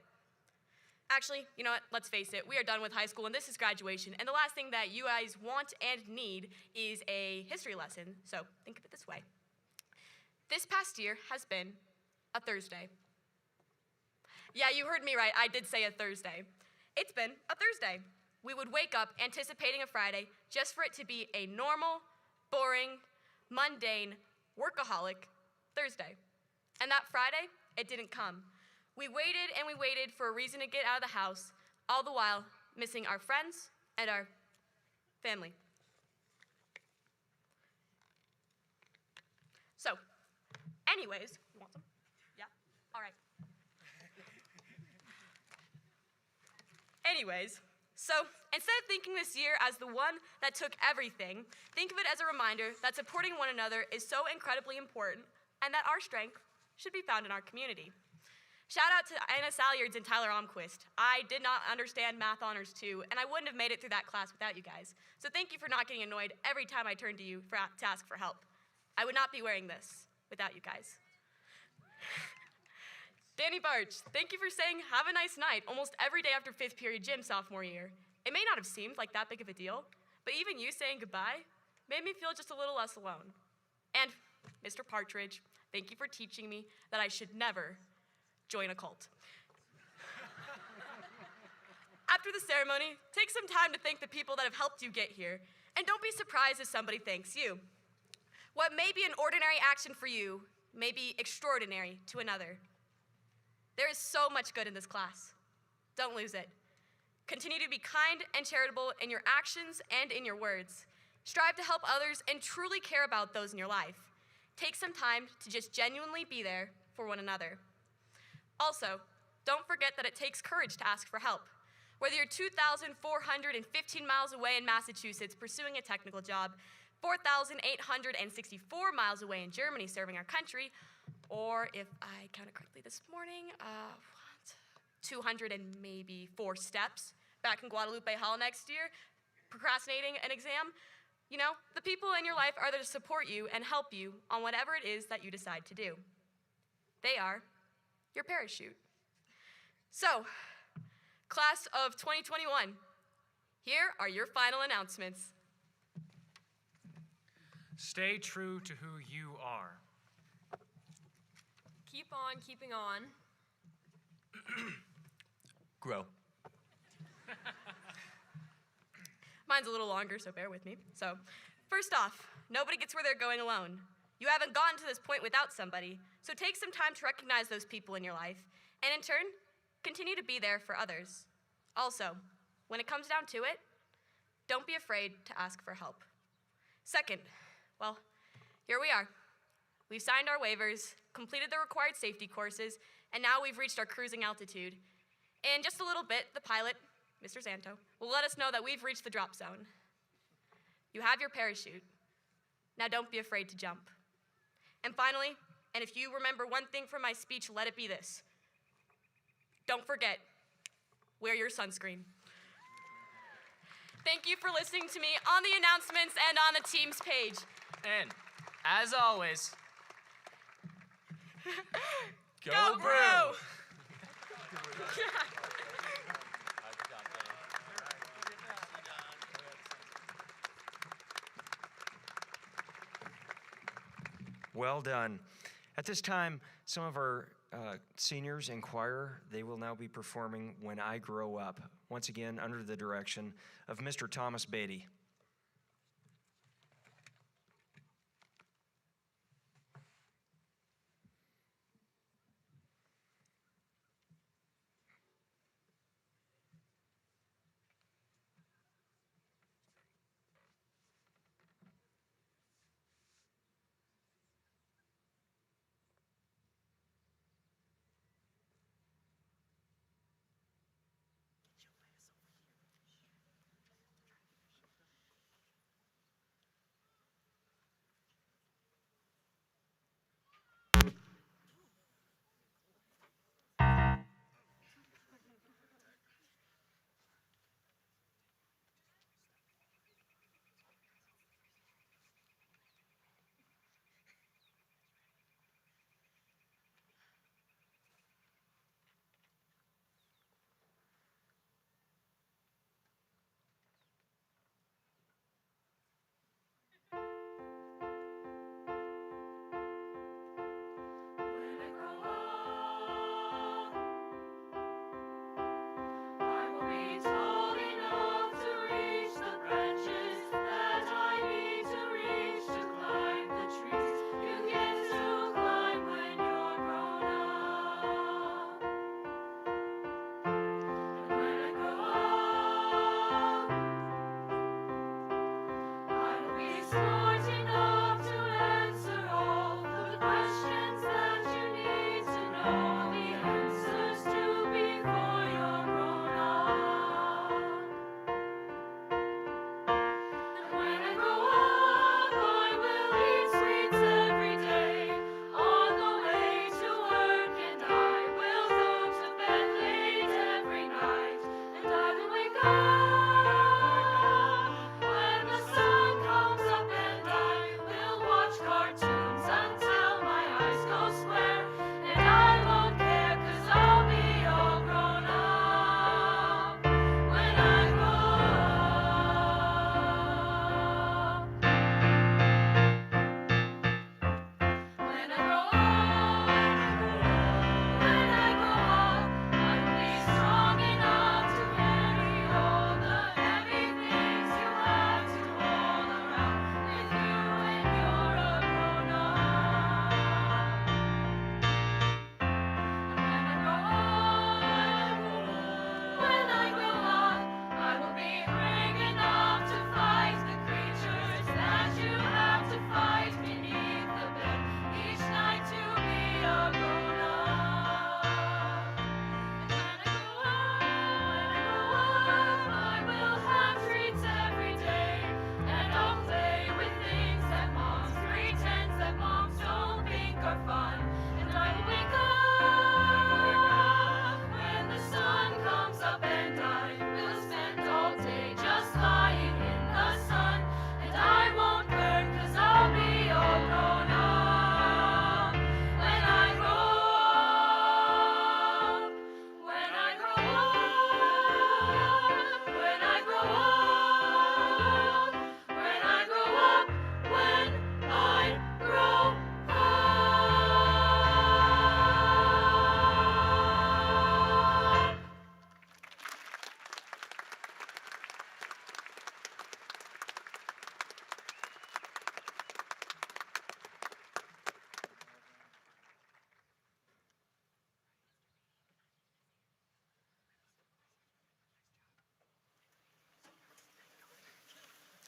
Actually, you know what, let's face it, we are done with high school and this is graduation, and the last thing that you guys want and need is a history lesson, so think of it this way. This past year has been a Thursday. Yeah, you heard me right, I did say a Thursday. It's been a Thursday. We would wake up anticipating a Friday just for it to be a normal, boring, mundane, workaholic Thursday. And that Friday, it didn't come. We waited and we waited for a reason to get out of the house, all the while missing our friends and our family. So, anyways, you want some? Yeah? All right. Anyways, so instead of thinking this year as the one that took everything, think of it as a reminder that supporting one another is so incredibly important and that our strength should be found in our community. Shout out to Anna Salyards and Tyler Almquist. I did not understand math honors too, and I wouldn't have made it through that class without you guys. So thank you for not getting annoyed every time I turned to you to ask for help. I would not be wearing this without you guys. Danny Barch, thank you for saying have a nice night almost every day after 5th period gym sophomore year. It may not have seemed like that big of a deal, but even you saying goodbye made me feel just a little less alone. And Mr. Partridge, thank you for teaching me that I should never join a cult. After the ceremony, take some time to thank the people that have helped you get here, and don't be surprised if somebody thanks you. What may be an ordinary action for you may be extraordinary to another. There is so much good in this class. Don't lose it. Continue to be kind and charitable in your actions and in your words. Strive to help others and truly care about those in your life. Take some time to just genuinely be there for one another. Also, don't forget that it takes courage to ask for help. Whether you're 2,415 miles away in Massachusetts pursuing a technical job, 4,864 miles away in Germany serving our country, or if I counted correctly this morning, 200 and maybe 4 steps back in Guadalupe Hall next year, procrastinating an exam, you know, the people in your life are there to support you and help you on whatever it is that you decide to do. They are your parachute. So, class of 2021, here are your final announcements. Stay true to who you are. Keep on keeping on. Grow. Mine's a little longer, so bear with me. So, first off, nobody gets where they're going alone. You haven't gotten to this point without somebody, so take some time to recognize those people in your life, and in turn, continue to be there for others. Also, when it comes down to it, don't be afraid to ask for help. Second, well, here we are. We've signed our waivers, completed the required safety courses, and now we've reached our cruising altitude. In just a little bit, the pilot, Mr. Zanto, will let us know that we've reached the drop zone. You have your parachute. Now don't be afraid to jump. And finally, and if you remember one thing from my speech, let it be this. Don't forget, wear your sunscreen. Thank you for listening to me on the announcements and on the team's page. And, as always, Go Brew! Well done. At this time, some of our seniors in choir, they will now be performing When I Grow Up, once again under the direction of Mr. Thomas Beatty.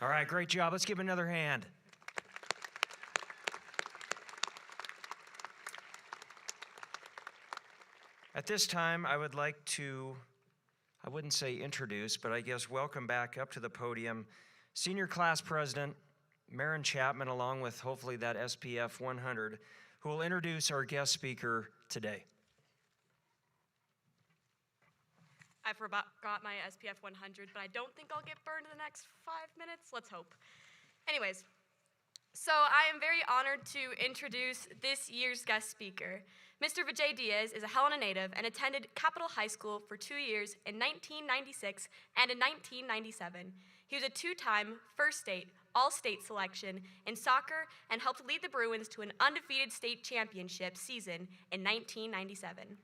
All right, great job. Let's give another hand. At this time, I would like to I wouldn't say introduce, but I guess welcome back up to the podium Senior Class President Marin Chapman, along with hopefully that SPF 100, who will introduce our guest speaker today. I forgot my SPF 100, but I don't think I'll get burned in the next 5 minutes. Let's hope. Anyways, so I am very honored to introduce this year's guest speaker. Mr. Vijay Diaz is a Helena native and attended Capitol High School for 2 years in 1996 and in 1997. He was a two-time first state, all-state selection in soccer and helped lead the Bruins to an undefeated state championship season in 1997.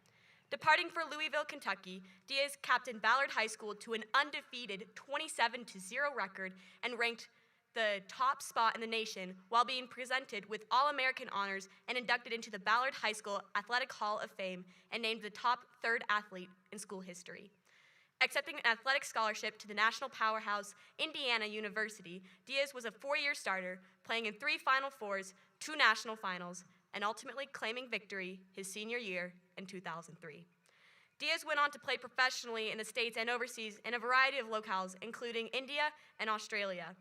Departing for Louisville, Kentucky, Diaz captained Ballard High School to an undefeated 27-0 record and ranked the top spot in the nation while being presented with All-American honors and inducted into the Ballard High School Athletic Hall of Fame and named the top third athlete in school history. Accepting an athletic scholarship to the national powerhouse Indiana University, Diaz was a 4-year starter, playing in 3 Final Fours, 2 national finals, and ultimately claiming victory his senior year in 2003. Diaz went on to play professionally in the States and overseas in a variety of locales, including India and Australia.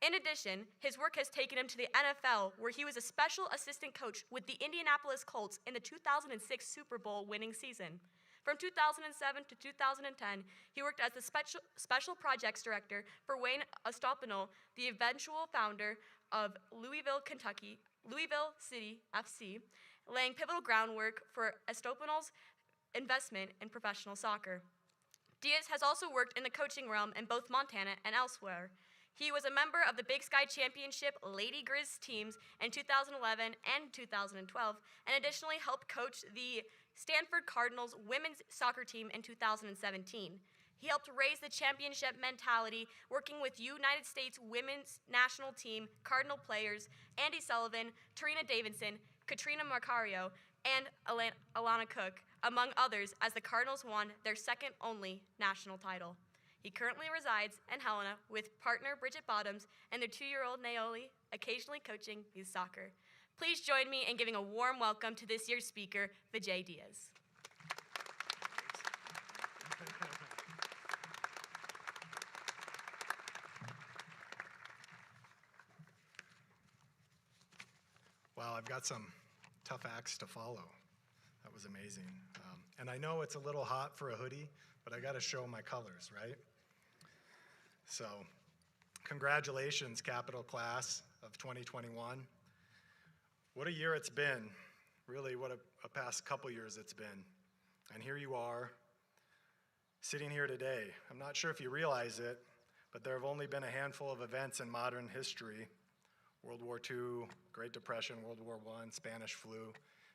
In addition, his work has taken him to the NFL, where he was a special assistant coach with the Indianapolis Colts in the 2006 Super Bowl winning season. From 2007 to 2010, he worked as the special projects director for Wayne Estopanol, the eventual founder of Louisville City FC, laying pivotal groundwork for Estopanol's investment in professional soccer. Diaz has also worked in the coaching realm in both Montana and elsewhere. He was a member of the Big Sky Championship Lady Grizz teams in 2011 and 2012, and additionally helped coach the Stanford Cardinals women's soccer team in 2017. He helped raise the championship mentality, working with United States women's national team Cardinal players Andy Sullivan, Tarina Davidson, Katrina Macario, and Alana Cook, among others, as the Cardinals won their second only national title. He currently resides in Helena with partner Bridget Bottoms and their 2-year-old Naoli, occasionally coaching youth soccer. Please join me in giving a warm welcome to this year's speaker, Vijay Diaz. Wow, I've got some tough acts to follow. That was amazing. And I know it's a little hot for a hoodie, but I got to show my colors, right? So, congratulations, Capitol Class of 2021. What a year it's been. Really, what a past couple years it's been. And here you are, sitting here today. I'm not sure if you realize it, but there have only been a handful of events in modern history, World War II, Great Depression, World War I, Spanish flu,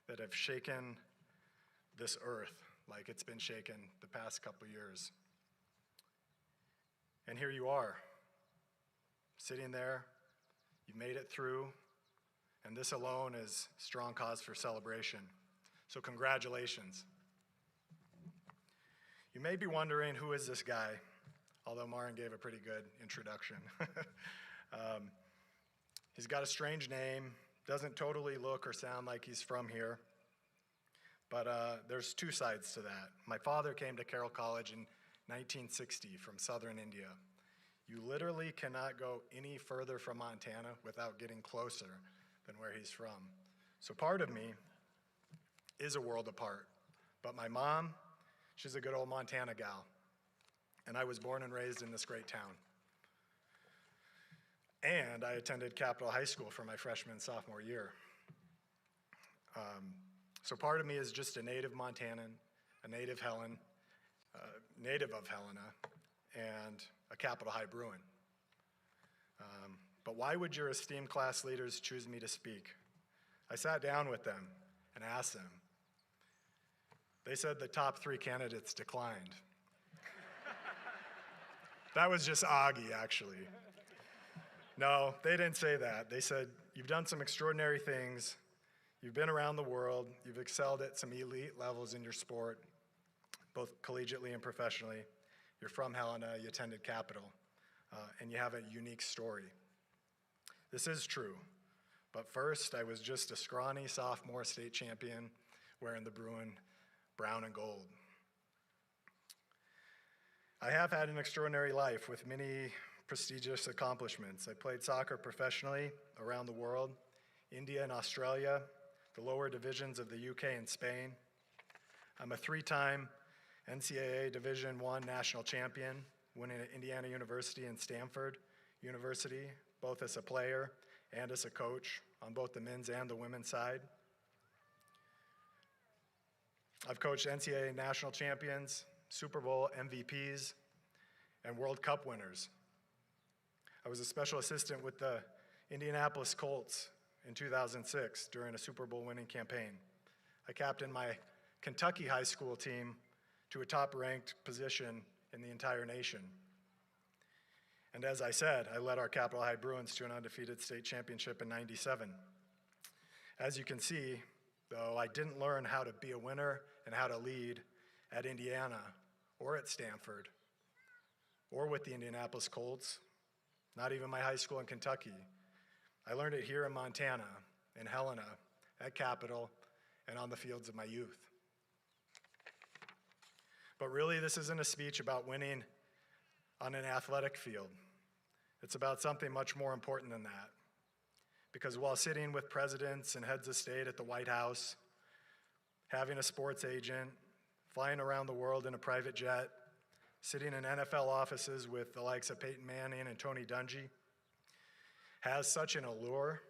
that have shaken this earth like it's been shaken the past couple years. And here you are, sitting there, you've made it through, and this alone is strong cause for celebration. So congratulations. You may be wondering, who is this guy? Although Marin gave a pretty good introduction. He's got a strange name, doesn't totally look or sound like he's from here, but there's 2 sides to that. My father came to Carroll College in 1960 from southern India. You literally cannot go any further from Montana without getting closer than where he's from. So part of me is a world apart, but my mom, she's a good old Montana gal, and I was born and raised in this great town. And I attended Capitol High School for my freshman and sophomore year. So part of me is just a native Montanan, a native of Helena, and a Capitol High Bruin. But why would your esteemed class leaders choose me to speak? I sat down with them and asked them. They said the top 3 candidates declined. That was just Augie, actually. No, they didn't say that. They said, you've done some extraordinary things. You've been around the world. You've excelled at some elite levels in your sport, both collegiately and professionally. You're from Helena, you attended Capitol, and you have a unique story. This is true, but first, I was just a scrawny sophomore state champion wearing the Bruin brown and gold. I have had an extraordinary life with many prestigious accomplishments. I played soccer professionally around the world, India and Australia, the lower divisions of the UK and Spain. I'm a three-time NCAA Division I national champion, winning at Indiana University and Stanford University, both as a player and as a coach on both the men's and the women's side. I've coached NCAA national champions, Super Bowl MVPs, and World Cup winners. I was a special assistant with the Indianapolis Colts in 2006 during a Super Bowl winning campaign. I captained my Kentucky high school team to a top-ranked position in the entire nation. And as I said, I led our Capital High Bruins to an undefeated state championship in '97. As you can see, though, I didn't learn how to be a winner and how to lead at Indiana or at Stanford or with the Indianapolis Colts, not even my high school in Kentucky. I learned it here in Montana, in Helena, at Capitol, and on the fields of my youth. But really, this isn't a speech about winning on an athletic field. It's about something much more important than that. Because while sitting with presidents and heads of state at the White House, having a sports agent, flying around the world in a private jet, sitting in NFL offices with the likes of Peyton Manning and Tony Dungy, has such an allure,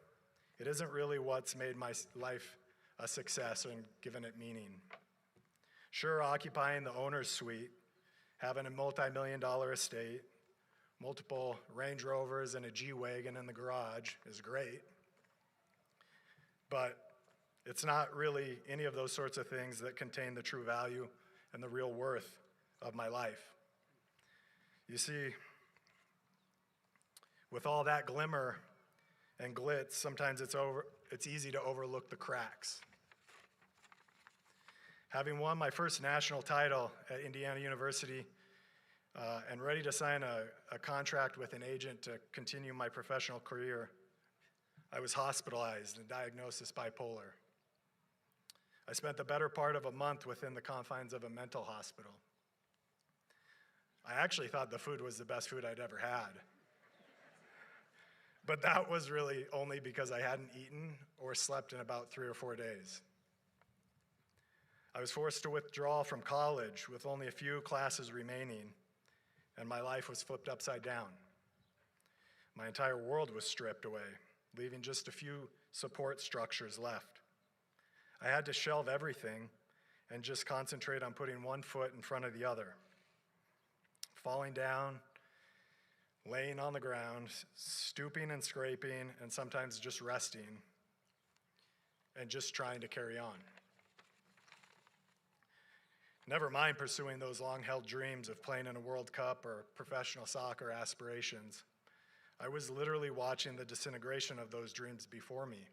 it isn't really what's made my life a success and given it meaning. Sure, occupying the owner's suite, having a multi-million-dollar estate, multiple Range Rovers and a G-Wagon in the garage is great, but it's not really any of those sorts of things that contain the true value and the real worth of my life. You see, with all that glimmer and glitz, sometimes it's easy to overlook the cracks. Having won my first national title at Indiana University and ready to sign a contract with an agent to continue my professional career, I was hospitalized and diagnosed as bipolar. I spent the better part of a month within the confines of a mental hospital. I actually thought the food was the best food I'd ever had. But that was really only because I hadn't eaten or slept in about 3 or 4 days. I was forced to withdraw from college with only a few classes remaining, and my life was flipped upside down. My entire world was stripped away, leaving just a few support structures left. I had to shelve everything and just concentrate on putting one foot in front of the other. Falling down, laying on the ground, stooping and scraping, and sometimes just resting, and just trying to carry on. Never mind pursuing those long-held dreams of playing in a World Cup or professional soccer aspirations. I was literally watching the disintegration of those dreams before me.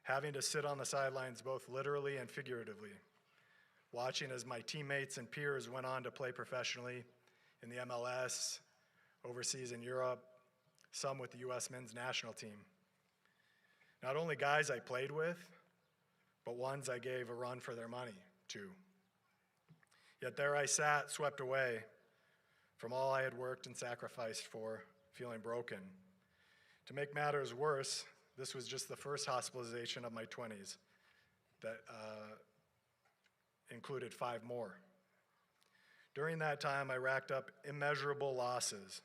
Having to sit on the sidelines both literally and figuratively, watching as my teammates and peers went on to play professionally in the MLS, overseas in Europe, some with the US men's national team. Not only guys I played with, but ones I gave a run for their money to. Yet there I sat, swept away from all I had worked and sacrificed for, feeling broken. To make matters worse, this was just the first hospitalization of my 20s that included 5 more. During that time, I racked up immeasurable losses.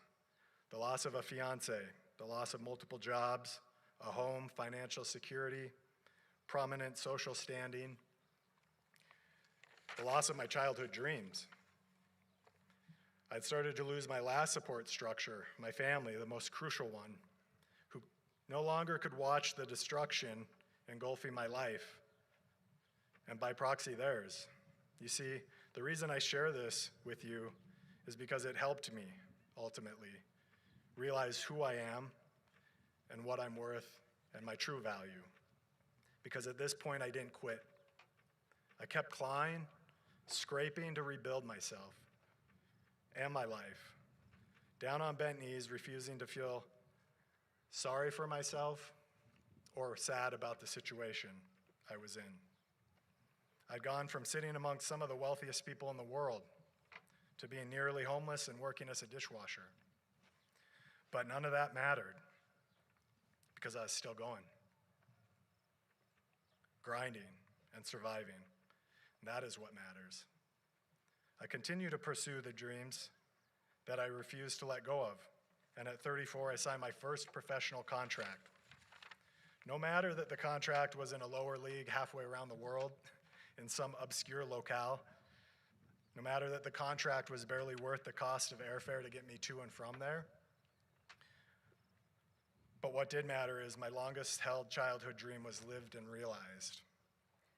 The loss of a fiance, the loss of multiple jobs, a home, financial security, prominent social standing, the loss of my childhood dreams. I'd started to lose my last support structure, my family, the most crucial one, who no longer could watch the destruction engulfing my life, and by proxy theirs. You see, the reason I share this with you is because it helped me, ultimately, realize who I am and what I'm worth and my true value. Because at this point, I didn't quit. I kept clawing, scraping to rebuild myself and my life, down on bent knees, refusing to feel sorry for myself or sad about the situation I was in. I'd gone from sitting amongst some of the wealthiest people in the world to being nearly homeless and working as a dishwasher. But none of that mattered because I was still going, grinding and surviving. And that is what matters. I continue to pursue the dreams that I refuse to let go of. And at 34, I signed my first professional contract. No matter that the contract was in a lower league halfway around the world in some obscure locale, no matter that the contract was barely worth the cost of airfare to get me to and from there, but what did matter is my longest held childhood dream was lived and realized,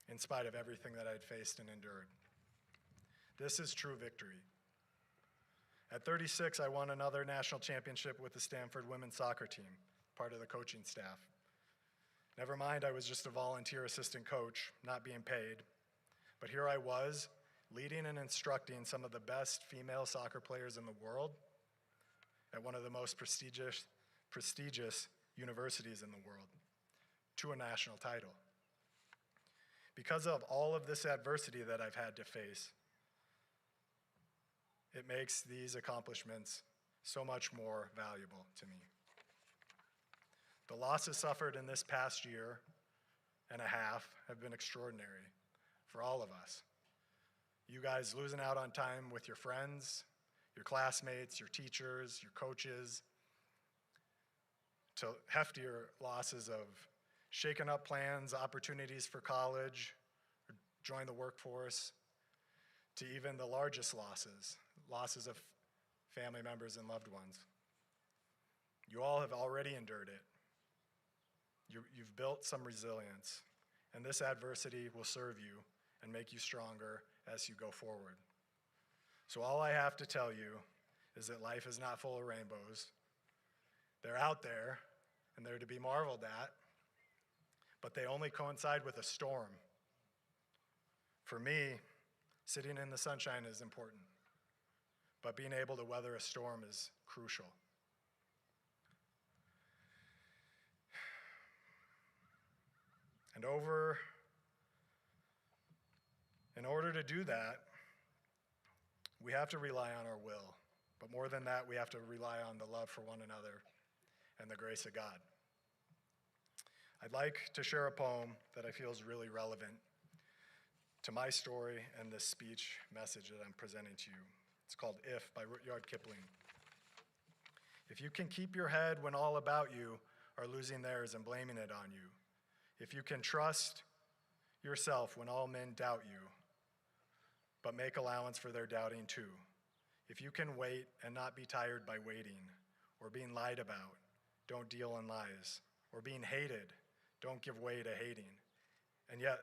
in spite of everything that I'd faced and endured. This is true victory. At 36, I won another national championship with the Stanford women's soccer team, part of the coaching staff. Never mind, I was just a volunteer assistant coach, not being paid. But here I was, leading and instructing some of the best female soccer players in the world at one of the most prestigious universities in the world, to a national title. Because of all of this adversity that I've had to face, it makes these accomplishments so much more valuable to me. The losses suffered in this past year and a half have been extraordinary for all of us. You guys losing out on time with your friends, your classmates, your teachers, your coaches, to heftier losses of shaken up plans, opportunities for college, or join the workforce, to even the largest losses of family members and loved ones. You all have already endured it. You've built some resilience, and this adversity will serve you and make you stronger as you go forward. So all I have to tell you is that life is not full of rainbows. They're out there, and they're to be marveled at, but they only coincide with a storm. For me, sitting in the sunshine is important, but being able to weather a storm is crucial. And in order to do that, we have to rely on our will. But more than that, we have to rely on the love for one another and the grace of God. I'd like to share a poem that I feel is really relevant to my story and this speech message that I'm presenting to you. It's called If by Rudyard Kipling. If you can keep your head when all about you are losing theirs and blaming it on you, if you can trust yourself when all men doubt you, but make allowance for their doubting too, if you can wait and not be tired by waiting, or being lied about, don't deal in lies, or being hated, don't give way to hating, and yet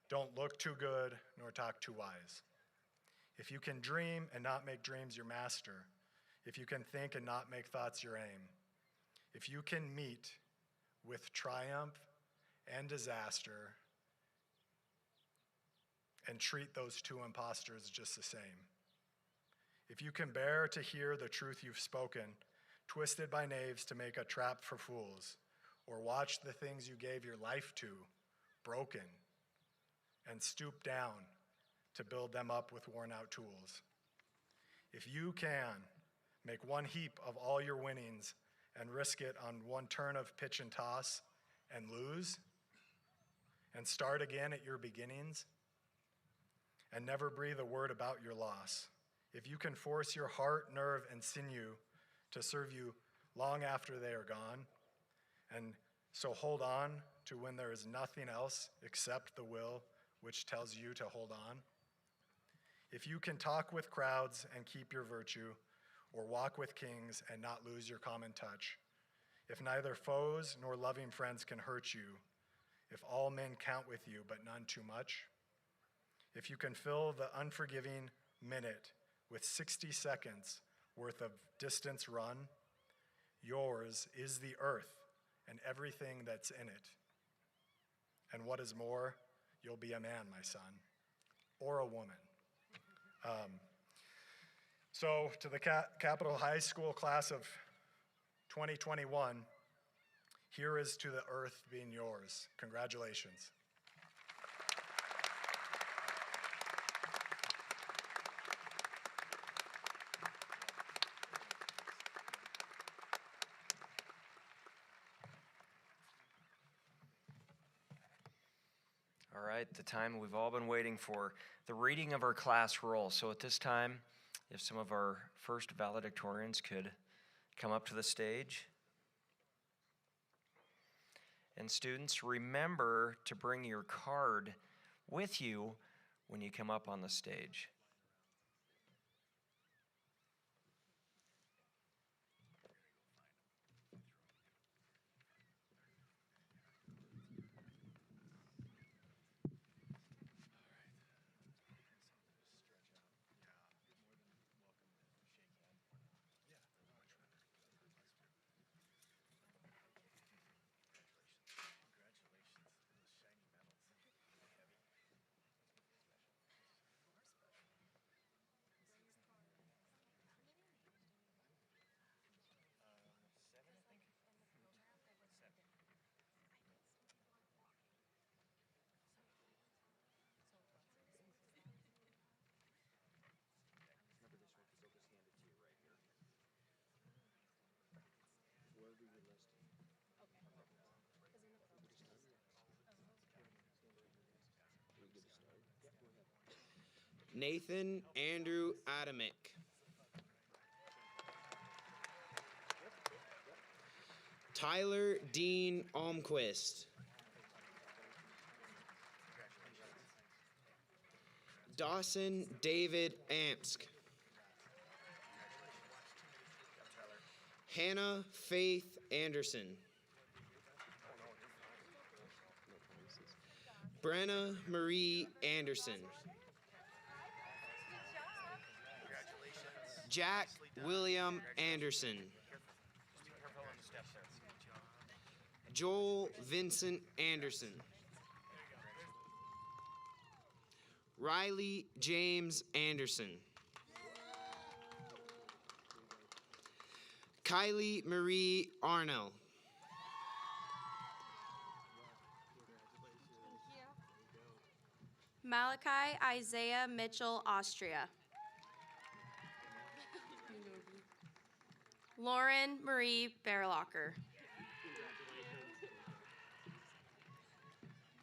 don't look too good nor talk too wise. If you can dream and not make dreams your master, if you can think and not make thoughts your aim, if you can meet with triumph and disaster and treat those two imposters just the same, if you can bear to hear the truth you've spoken, twisted by knaves to make a trap for fools, or watch the things you gave your life to broken and stoop down to build them up with worn out tools. If you can make one heap of all your winnings and risk it on one turn of pitch and toss and lose, and start again at your beginnings, and never breathe a word about your loss, if you can force your heart, nerve, and sinew to serve you long after they are gone, and so hold on to when there is nothing else except the will which tells you to hold on, if you can talk with crowds and keep your virtue, or walk with kings and not lose your common touch, if neither foes nor loving friends can hurt you, if all men count with you but none too much, if you can fill the unforgiving minute with 60 seconds worth of distance run, yours is the earth and everything that's in it. And what is more, you'll be a man, my son, or a woman. So to the Capitol High School class of 2021, here is to the earth being yours. Congratulations. right, the time we've all been waiting for, the reading of our class roll. So at this time, if some of our first valedictorians could come up to the stage. And students, remember to bring your card with you when you come up on the stage. Nathan Andrew Adamick. Tyler Dean Almquist. Dawson David Amsk. Hannah Faith Anderson. Brenna Marie Anderson. Jack William Anderson. Joel Vincent Anderson. Riley James Anderson. Kylie Marie Arnell. Malachi Isaiah Mitchell, Austria. Lauren Marie Bearlocker.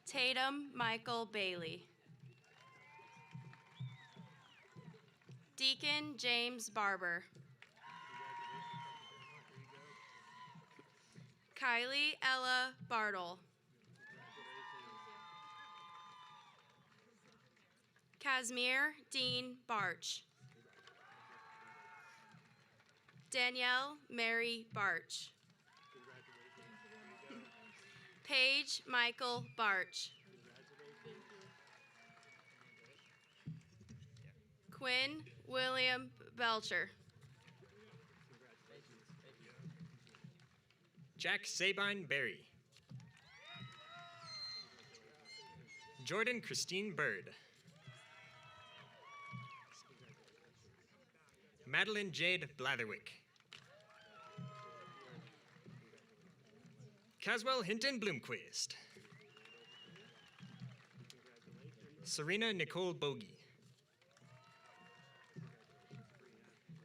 Tatum Michael Bailey. Deacon James Barber. Kylie Ella Bartle. Casimir Dean Barch. Danielle Mary Barch. Paige Michael Barch. Quinn William Belcher. Jack Sabine Berry. Jordan Christine Bird. Madeline Jade Blatherwick. Caswell Hinton Bloomquist. Serena Nicole Bogey.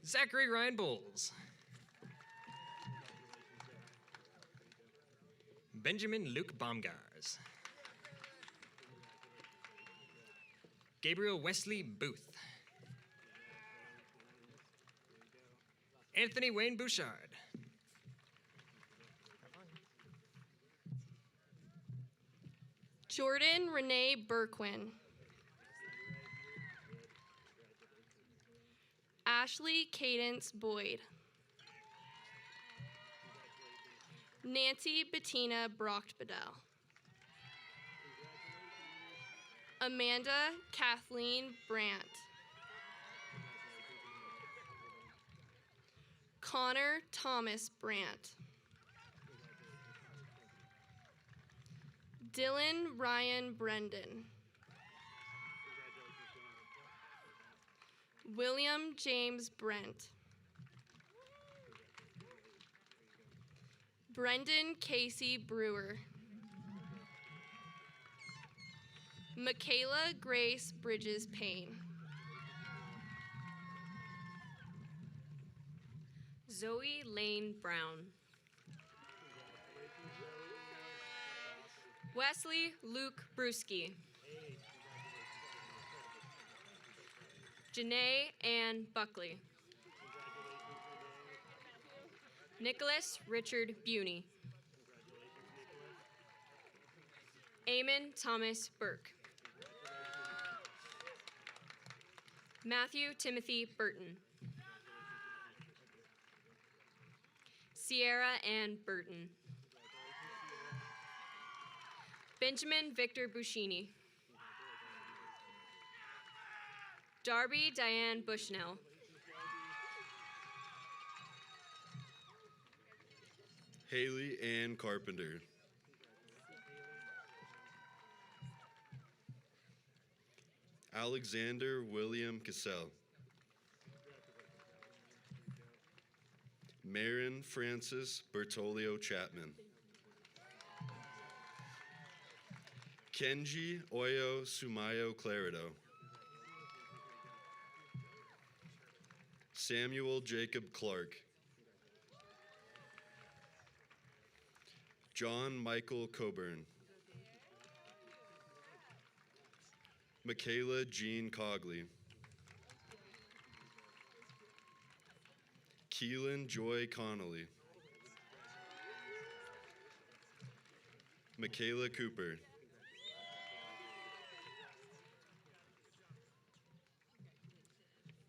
Zachary Ryan Bowles. Benjamin Luke Baumgars. Gabriel Wesley Booth. Anthony Wayne Bouchard. Jordan Renee Burquin. Ashley Cadence Boyd. Nancy Bettina Brocht Bedell. Amanda Kathleen Brandt. Connor Thomas Brandt. Dylan Ryan Brendan. William James Brent. Brendan Casey Brewer. Michaela Grace Bridges Payne. Zoe Lane Brown. Wesley Luke Brewski. Janae Ann Buckley. Nicholas Richard Buney. Eamon Thomas Burke. Matthew Timothy Burton. Sierra Ann Burton. Benjamin Victor Buscini. Darby Diane Bushnell. Haley Ann Carpenter. Alexander William Cassell. Marin Francis Bertolio Chapman. Kenji Oyo Sumayo Clarido. Samuel Jacob Clark. John Michael Coburn. Michaela Jean Cogley. Keelan Joy Connolly. Michaela Cooper.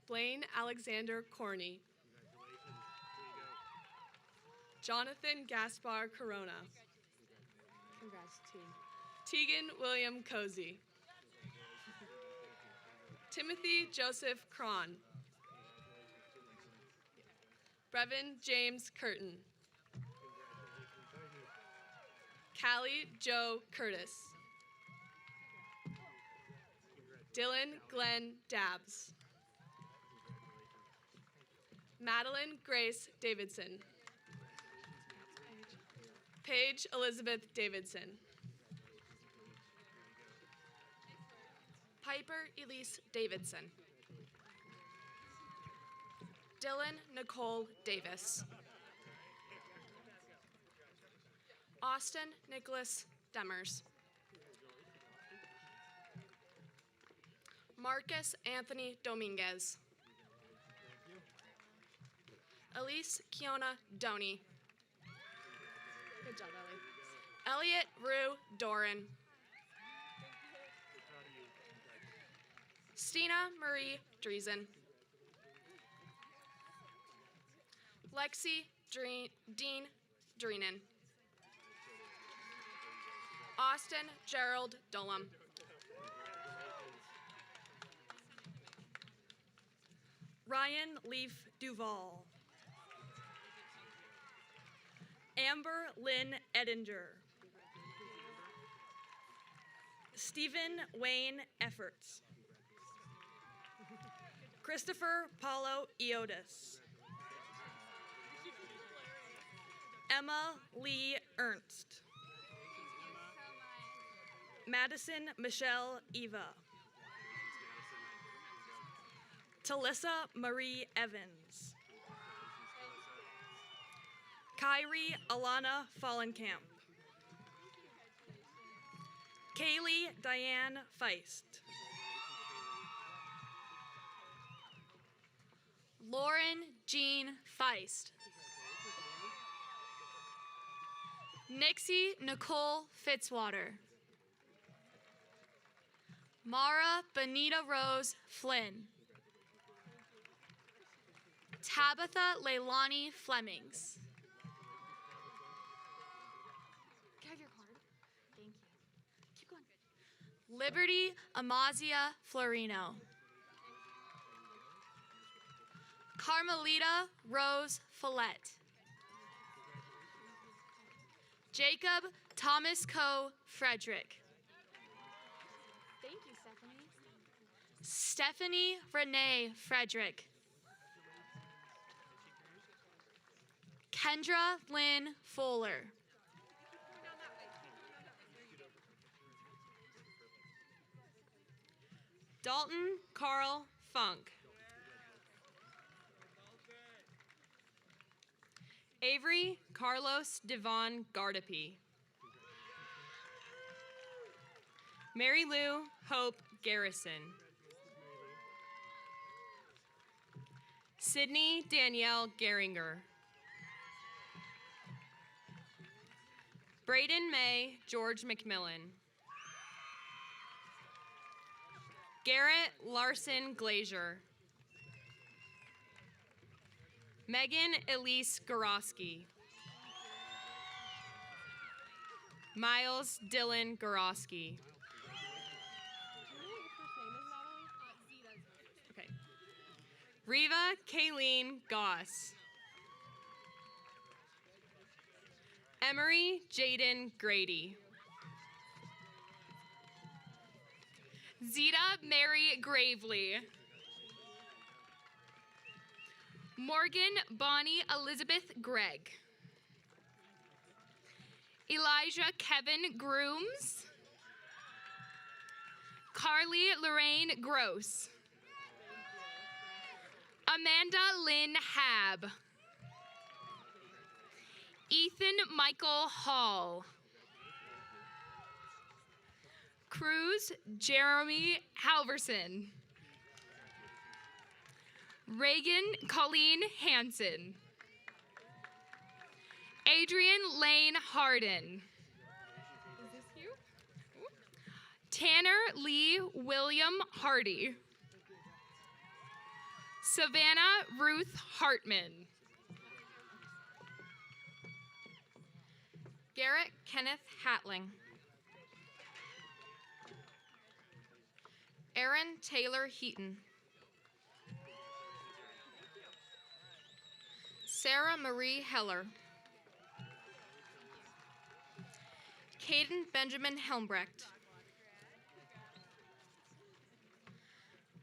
Blaine Alexander Corney. Jonathan Gaspar Corona. Congrats, team. Tegan William Cozy. Timothy Joseph Cron. Brevin James Curtin. Callie Joe Curtis. Dylan Glenn Dabbs. Madeline Grace Davidson. Paige Elizabeth Davidson. Piper Elise Davidson. Dylan Nicole Davis. Austin Nicholas Demers. Marcus Anthony Dominguez. Elise Kiona Doney. Good job, Ellie. Elliot Rue Doran. Stina Marie Driesen. Lexi Dean Dreenan. Austin Gerald Dolam. Ryan Leaf Duval. Amber Lynn Edinger. Stephen Wayne Efforts. Christopher Paulo Iotis. Emma Lee Ernst. Madison Michelle Eva. Talissa Marie Evans. Kyrie Alana Fallenkamp. Kaylee Diane Feist. Lauren Jean Feist. Nixie Nicole Fitzwater. Mara Benita Rose Flynn. Tabitha Leilani Flemings. Can I have your card? Thank you. Keep going. Liberty Amazia Florino. Carmelita Rose Follette. Jacob Thomas Coe Frederick. Thank you, Stephanie. Stephanie Renee Frederick. Kendra Lynn Fuller. Dalton Carl Funk. Avery Carlos Devon Gardapi. Mary Lou Hope Garrison. Sydney Danielle Geringer. Braden May George McMillan. Garrett Larson Glazier. Megan Elise Gorosky. Miles Dylan Gorosky. Okay. Riva Kayleen Goss. Emery Jaden Grady. Zeta Mary Gravely. Morgan Bonnie Elizabeth Gregg. Elijah Kevin Grooms. Carly Lorraine Gross. Amanda Lynn Hab. Ethan Michael Hall. Cruz Jeremy Halverson. Reagan Colleen Hansen. Adrian Lane Harden. Is this you? Ooh. Tanner Lee William Hardy. Savannah Ruth Hartman. Garrett Kenneth Hatling. Aaron Taylor Heaton. Sarah Marie Heller. Caden Benjamin Helmbrecht.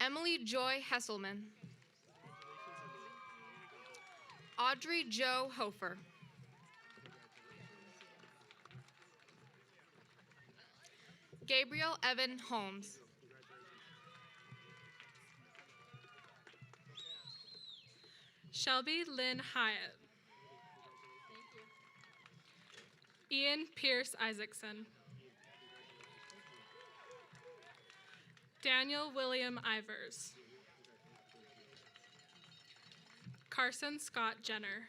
Emily Joy Hesselman. Audrey Jo Hofer. Gabriel Evan Holmes. Shelby Lynn Hyatt. Ian Pierce Isaacson. Daniel William Ivers. Carson Scott Jenner.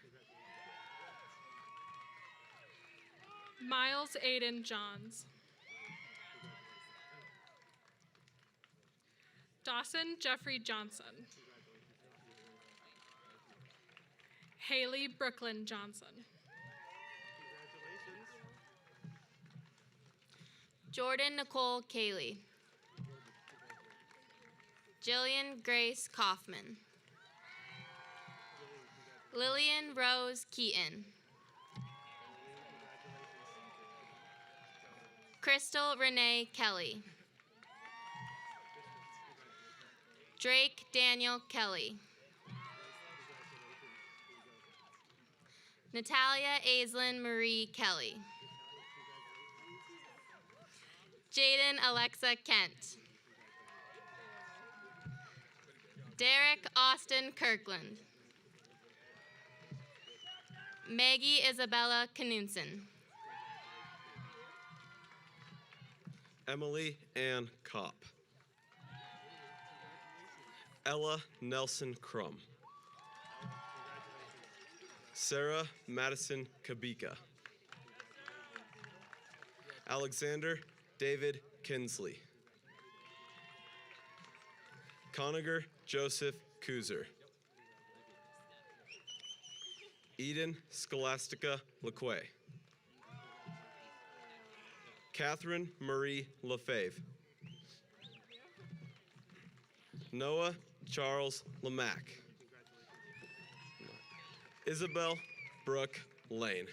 Miles Aiden Johns. Dawson Jeffrey Johnson. Haley Brooklyn Johnson. Jordan Nicole Cayley. Jillian Grace Kaufman. Lillian Rose Keaton. Crystal Renee Kelly. Drake Daniel Kelly. Natalia Aislinn Marie Kelly. Jaden Alexa Kent. Derek Austin Kirkland. Maggie Isabella Knudsen. Emily Ann Kopp. Ella Nelson Crum. Sarah Madison Kabika. Alexander David Kinsley. Conager Joseph Kuzer. Eden Scholastica LaQuay. Catherine Marie Lefebvre. Noah Charles Lamack. Isabel Brooke Lane.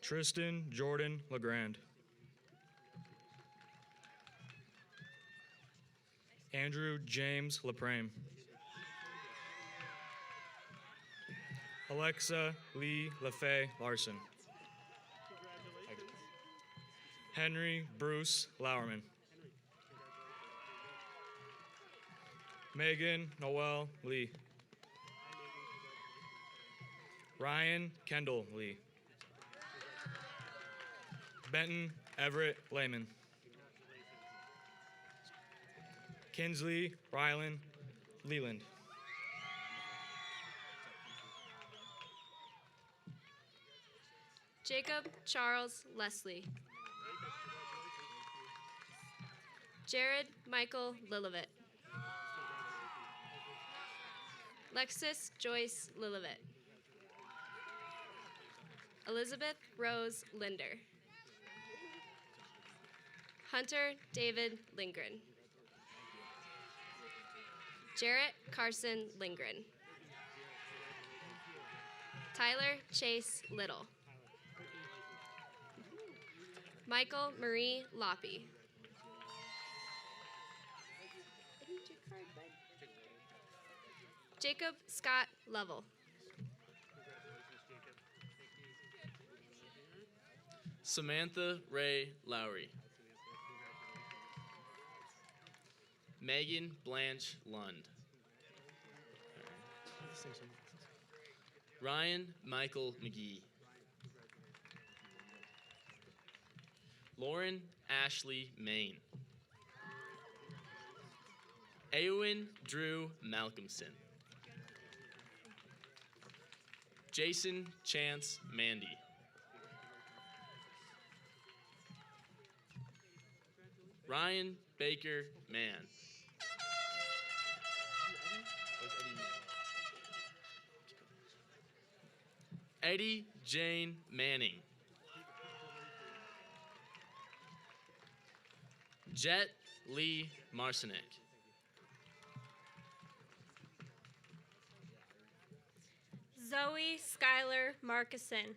Tristan Jordan LeGrand. Andrew James LaPrame. Alexa Lee LaFay Larson. Henry Bruce Lauerman. Megan Noel Lee. Ryan Kendall Lee. Benton Everett Lehman. Kinsley Rylan Leland. Jacob Charles Leslie. Jared Michael Lillivett. Lexis Joyce Lillivett. Elizabeth Rose Linder. Hunter David Lindgren. Jarrett Carson Lindgren. Tyler Chase Little. Michael Marie Loppy. Jacob Scott Lovell. Samantha Ray Lowry. Megan Blanche Lund. Ryan Michael McGee. Lauren Ashley Main. Eowyn Drew Malcolmson. Jason Chance Mandy. Ryan Baker Mann. Eddie Jane Manning. Jet Lee Marcinek. Zoe Skylar Markison.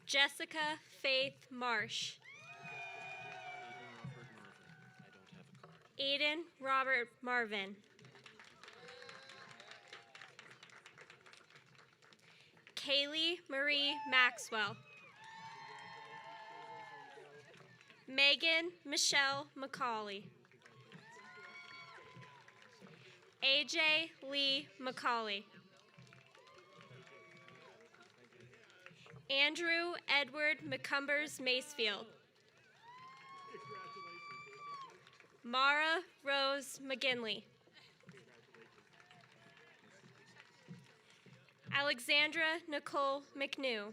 Jessica Faith Marsh. Aiden Robert Marvin. Kaylee Marie Maxwell. Megan Michelle McCauley. AJ Lee McCauley. Andrew Edward McCumbers Macefield. Mara Rose McGinley. Alexandra Nicole McNew.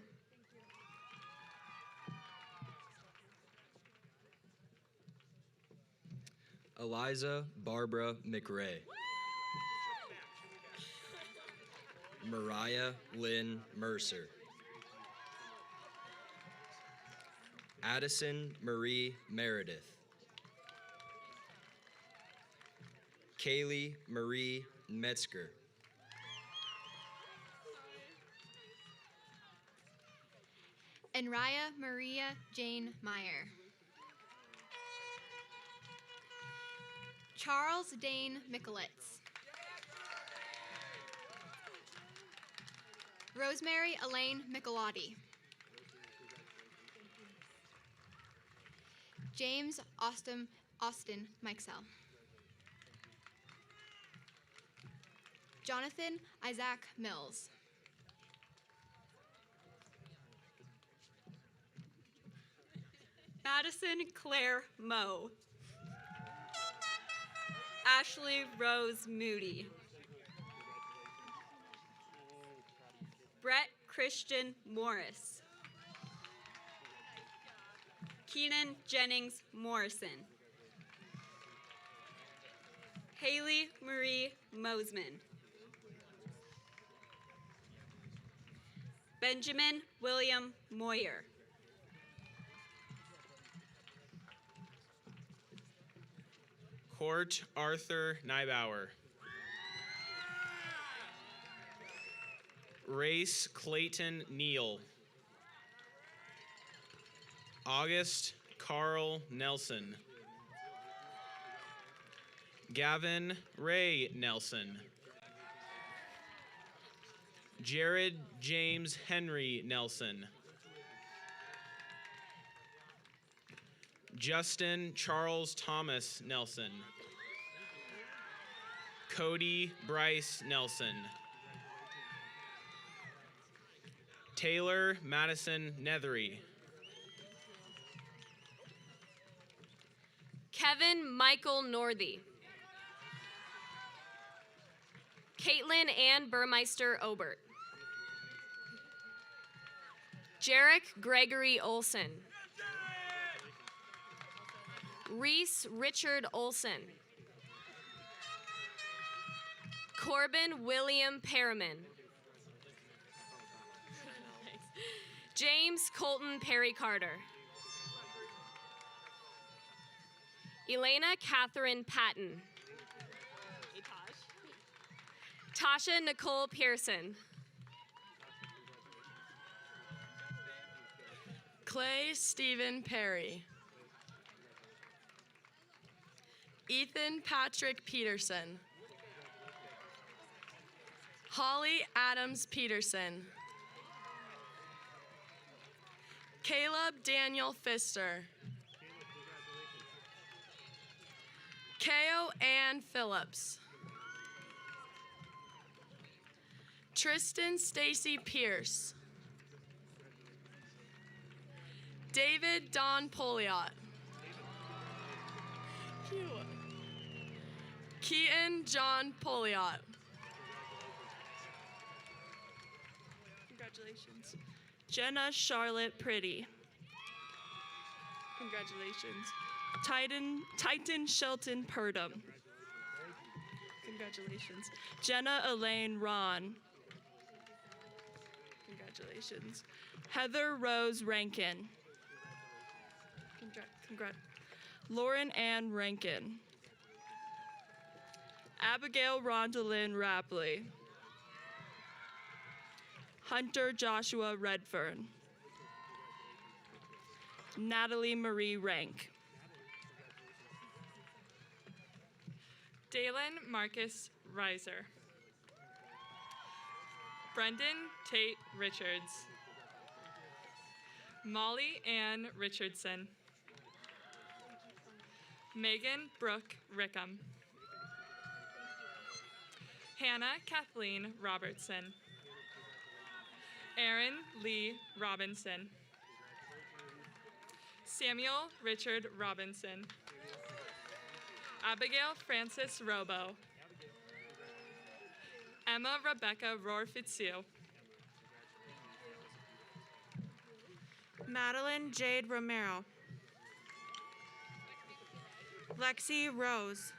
Eliza Barbara McRae. Mariah Lynn Mercer. Addison Marie Meredith. Kaylee Marie Metzger. And Raya Maria Jane Meyer. Charles Dane Michelitz. Rosemary Elaine Michelotti. James Austin Mikesell. Jonathan Isaac Mills. Madison Claire Moe. Ashley Rose Moody. Brett Christian Morris. Keenan Jennings Morrison. Haley Marie Mosman. Benjamin William Moyer. Court Arthur Neibauer. Race Clayton Neal. August Carl Nelson. Gavin Ray Nelson. Jared James Henry Nelson. Justin Charles Thomas Nelson. Cody Bryce Nelson. Taylor Madison Nethery. Kevin Michael Northey. Caitlin Ann Burmeister Obert. Jarek Gregory Olson. Reese Richard Olson. Corbin William Perriman. James Colton Perry Carter. Elena Catherine Patton. Tasha Nicole Pearson. Clay Stephen Perry. Ethan Patrick Peterson. Holly Adams Peterson. Caleb Daniel Pfister. Kao Ann Phillips. Tristan Stacy Pierce. David Don Poliot. Keaton John Poliot. Congratulations. Jenna Charlotte Pretty. Congratulations. Titan Shelton Purdom. Congratulations. Jenna Elaine Ron. Congratulations. Heather Rose Rankin. Lauren Ann Rankin. Abigail Rondalyn Rapley. Hunter Joshua Redfern. Natalie Marie Rank. Dalen Marcus Reiser. Brendan Tate Richards. Molly Ann Richardson. Megan Brooke Rickham. Hannah Kathleen Robertson. Aaron Lee Robinson. Samuel Richard Robinson. Abigail Frances Robo. Emma Rebecca Rohr Fitzhugh. Madeline Jade Romero. Lexi Rose.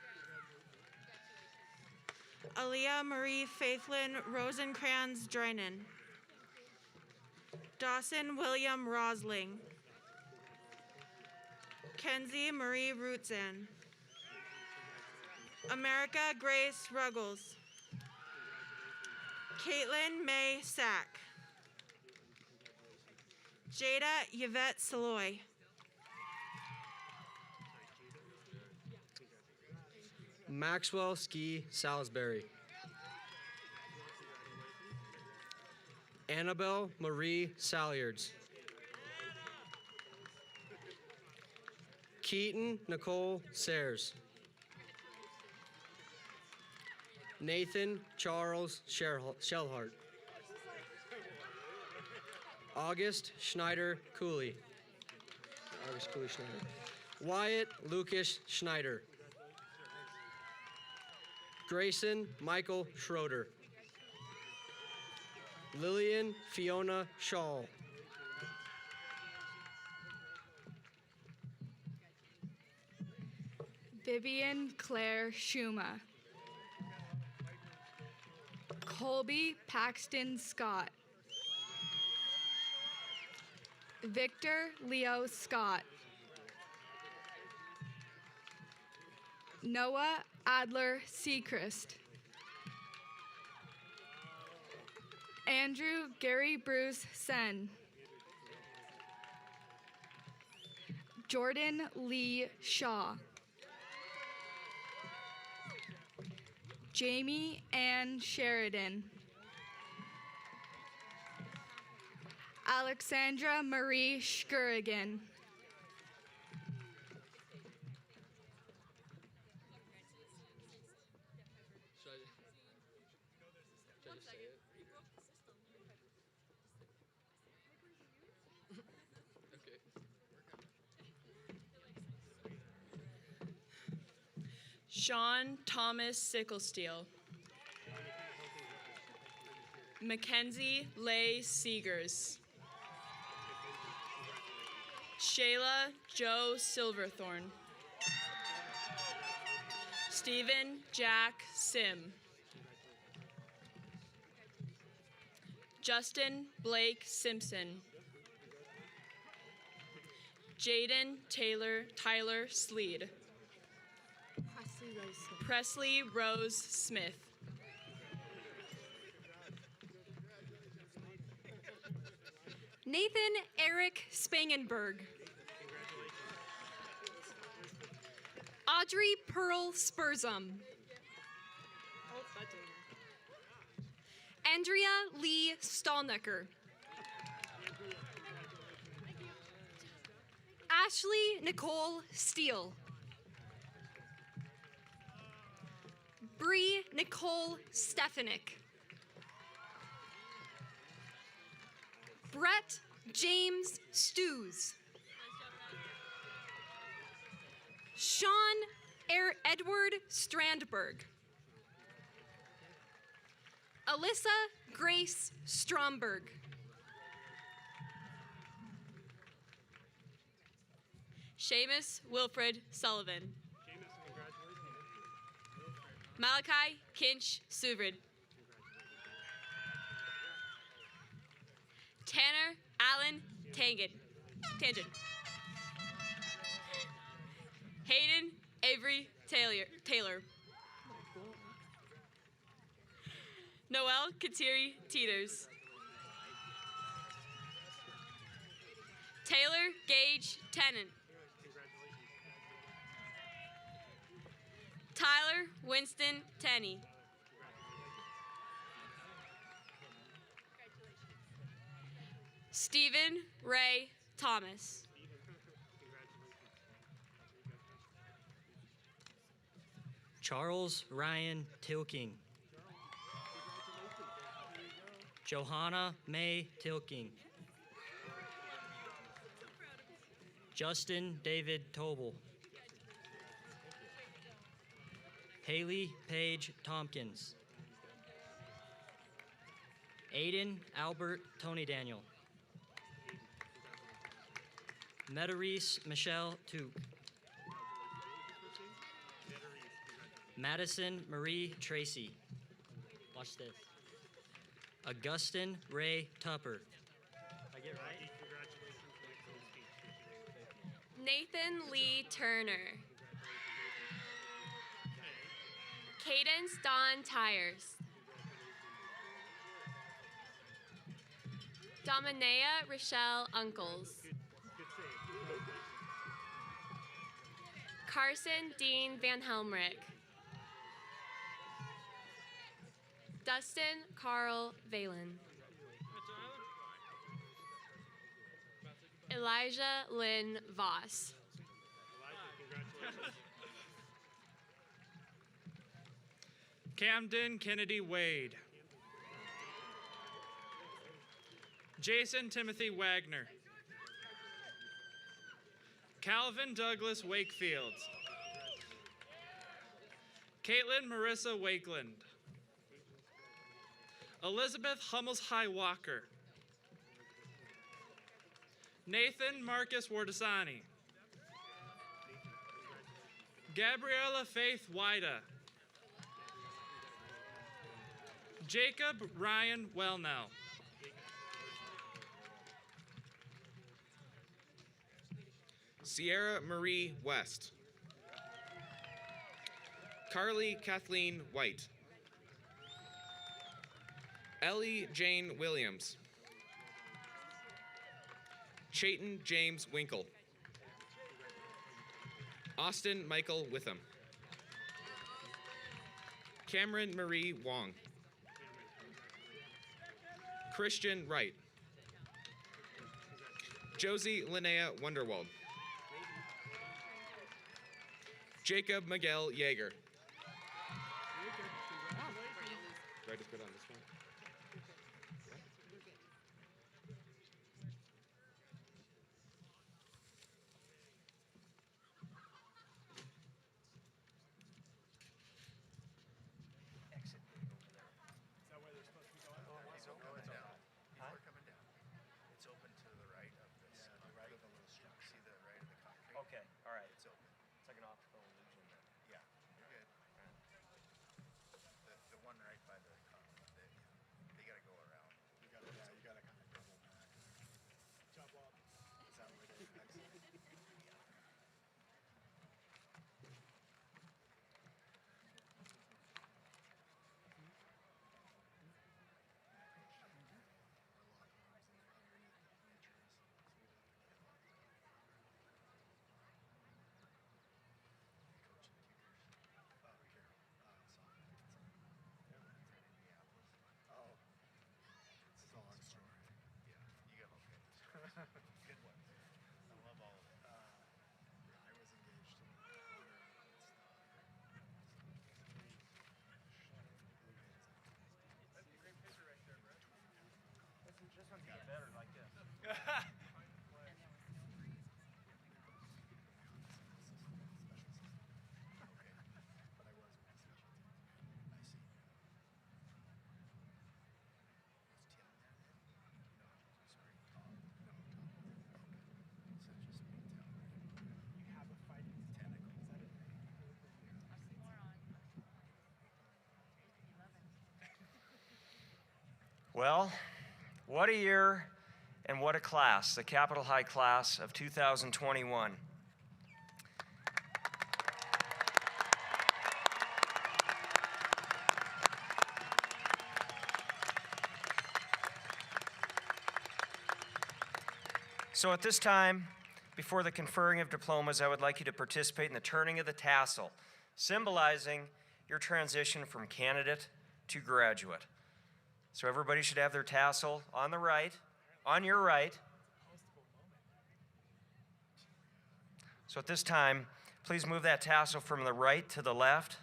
Aaliyah Marie Faithlin Rosencrantz Droinen. Dawson William Rosling. Kenzie Marie Rootzan. America Grace Ruggles. Caitlin May Sack. Jada Yvette Saloy. Maxwell Ski Salisbury. Annabelle Marie Salyards. Keaton Nicole Sayers. Nathan Charles Shellhart. August Schneider Cooley. August Cooley Schneider. Wyatt Lucas Schneider. Grayson Michael Schroeder. Lillian Fiona Shaw. Vivian Claire Schuma. Colby Paxton Scott. Victor Leo Scott. Noah Adler Seacrest. Andrew Gary Bruce Sen. Jordan Lee Shaw. Jamie Ann Sheridan. Alexandra Marie Skurigan. Sean Thomas Sicklesteel. Mackenzie Leigh Seegers. Shayla Joe Silverthorne. Stephen Jack Sim. Justin Blake Simpson. Jaden Tyler Sleed. Presley Rose Smith. Nathan Eric Spangenberg. Audrey Pearl Spurzum. Andrea Lee Stallnecker. Ashley Nicole Steele. Bree Nicole Stefanik. Brett James Stews. Sean Edward Strandberg. Alyssa Grace Stromberg. Seamus Wilfred Sullivan. Malachi Kinch Suvrid. Tanner Allen Tangent. Hayden Avery Taylor. Noel Katiri Teeters. Taylor Gage Tennant. Tyler Winston Tenney. Stephen Ray Thomas. Charles Ryan Tilking. Johanna May Tilking. Justin David Tobel. Haley Paige Tompkins. Aiden Albert Tony Daniel. Metareese Michelle Took. Madison Marie Tracy. Watch this. Augustin Ray Tupper. Did I get it right? Nathan Lee Turner. Cadence Dawn Tyers. Dominea Rochelle Uncles. Carson Dean Van Helmrich. Dustin Carl Valen. Elijah Lynn Voss. Camden Kennedy Wade. Jason Timothy Wagner. Calvin Douglas Wakefield. Caitlin Marissa Wakeland. Elizabeth Hummels High Walker. Nathan Marcus Wardasani. Gabriella Faith Wida. Jacob Ryan Wellnow. Sierra Marie West. Carly Kathleen White. Ellie Jane Williams. Chayton James Winkle. Austin Michael Witham. Cameron Marie Wong. Christian Wright. Josie Linnea Wonderwald. Jacob Miguel Yeager. Do I just put on this one? Well, what a year and what a class, the Capitol High class of 2021. So at this time, before the conferring of diplomas, I would like you to participate in the turning of the tassel, symbolizing your transition from candidate to graduate. So everybody should have their tassel on the right, on your right. So at this time, please move that tassel from the right to the left.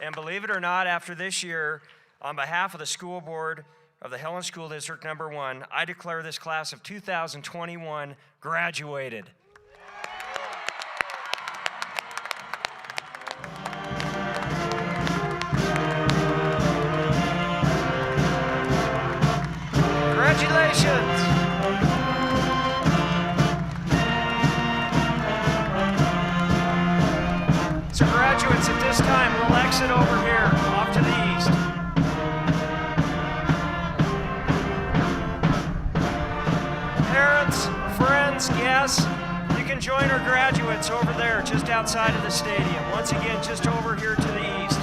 And believe it or not, after this year, on behalf of the school board of the Helen School District Number 1, I declare this class of 2021 graduated. Congratulations! So graduates, at this time, we'll exit over here, off to the east. Parents, friends, guests, you can join our graduates over there, just outside of the stadium. Once again, just over here to the east.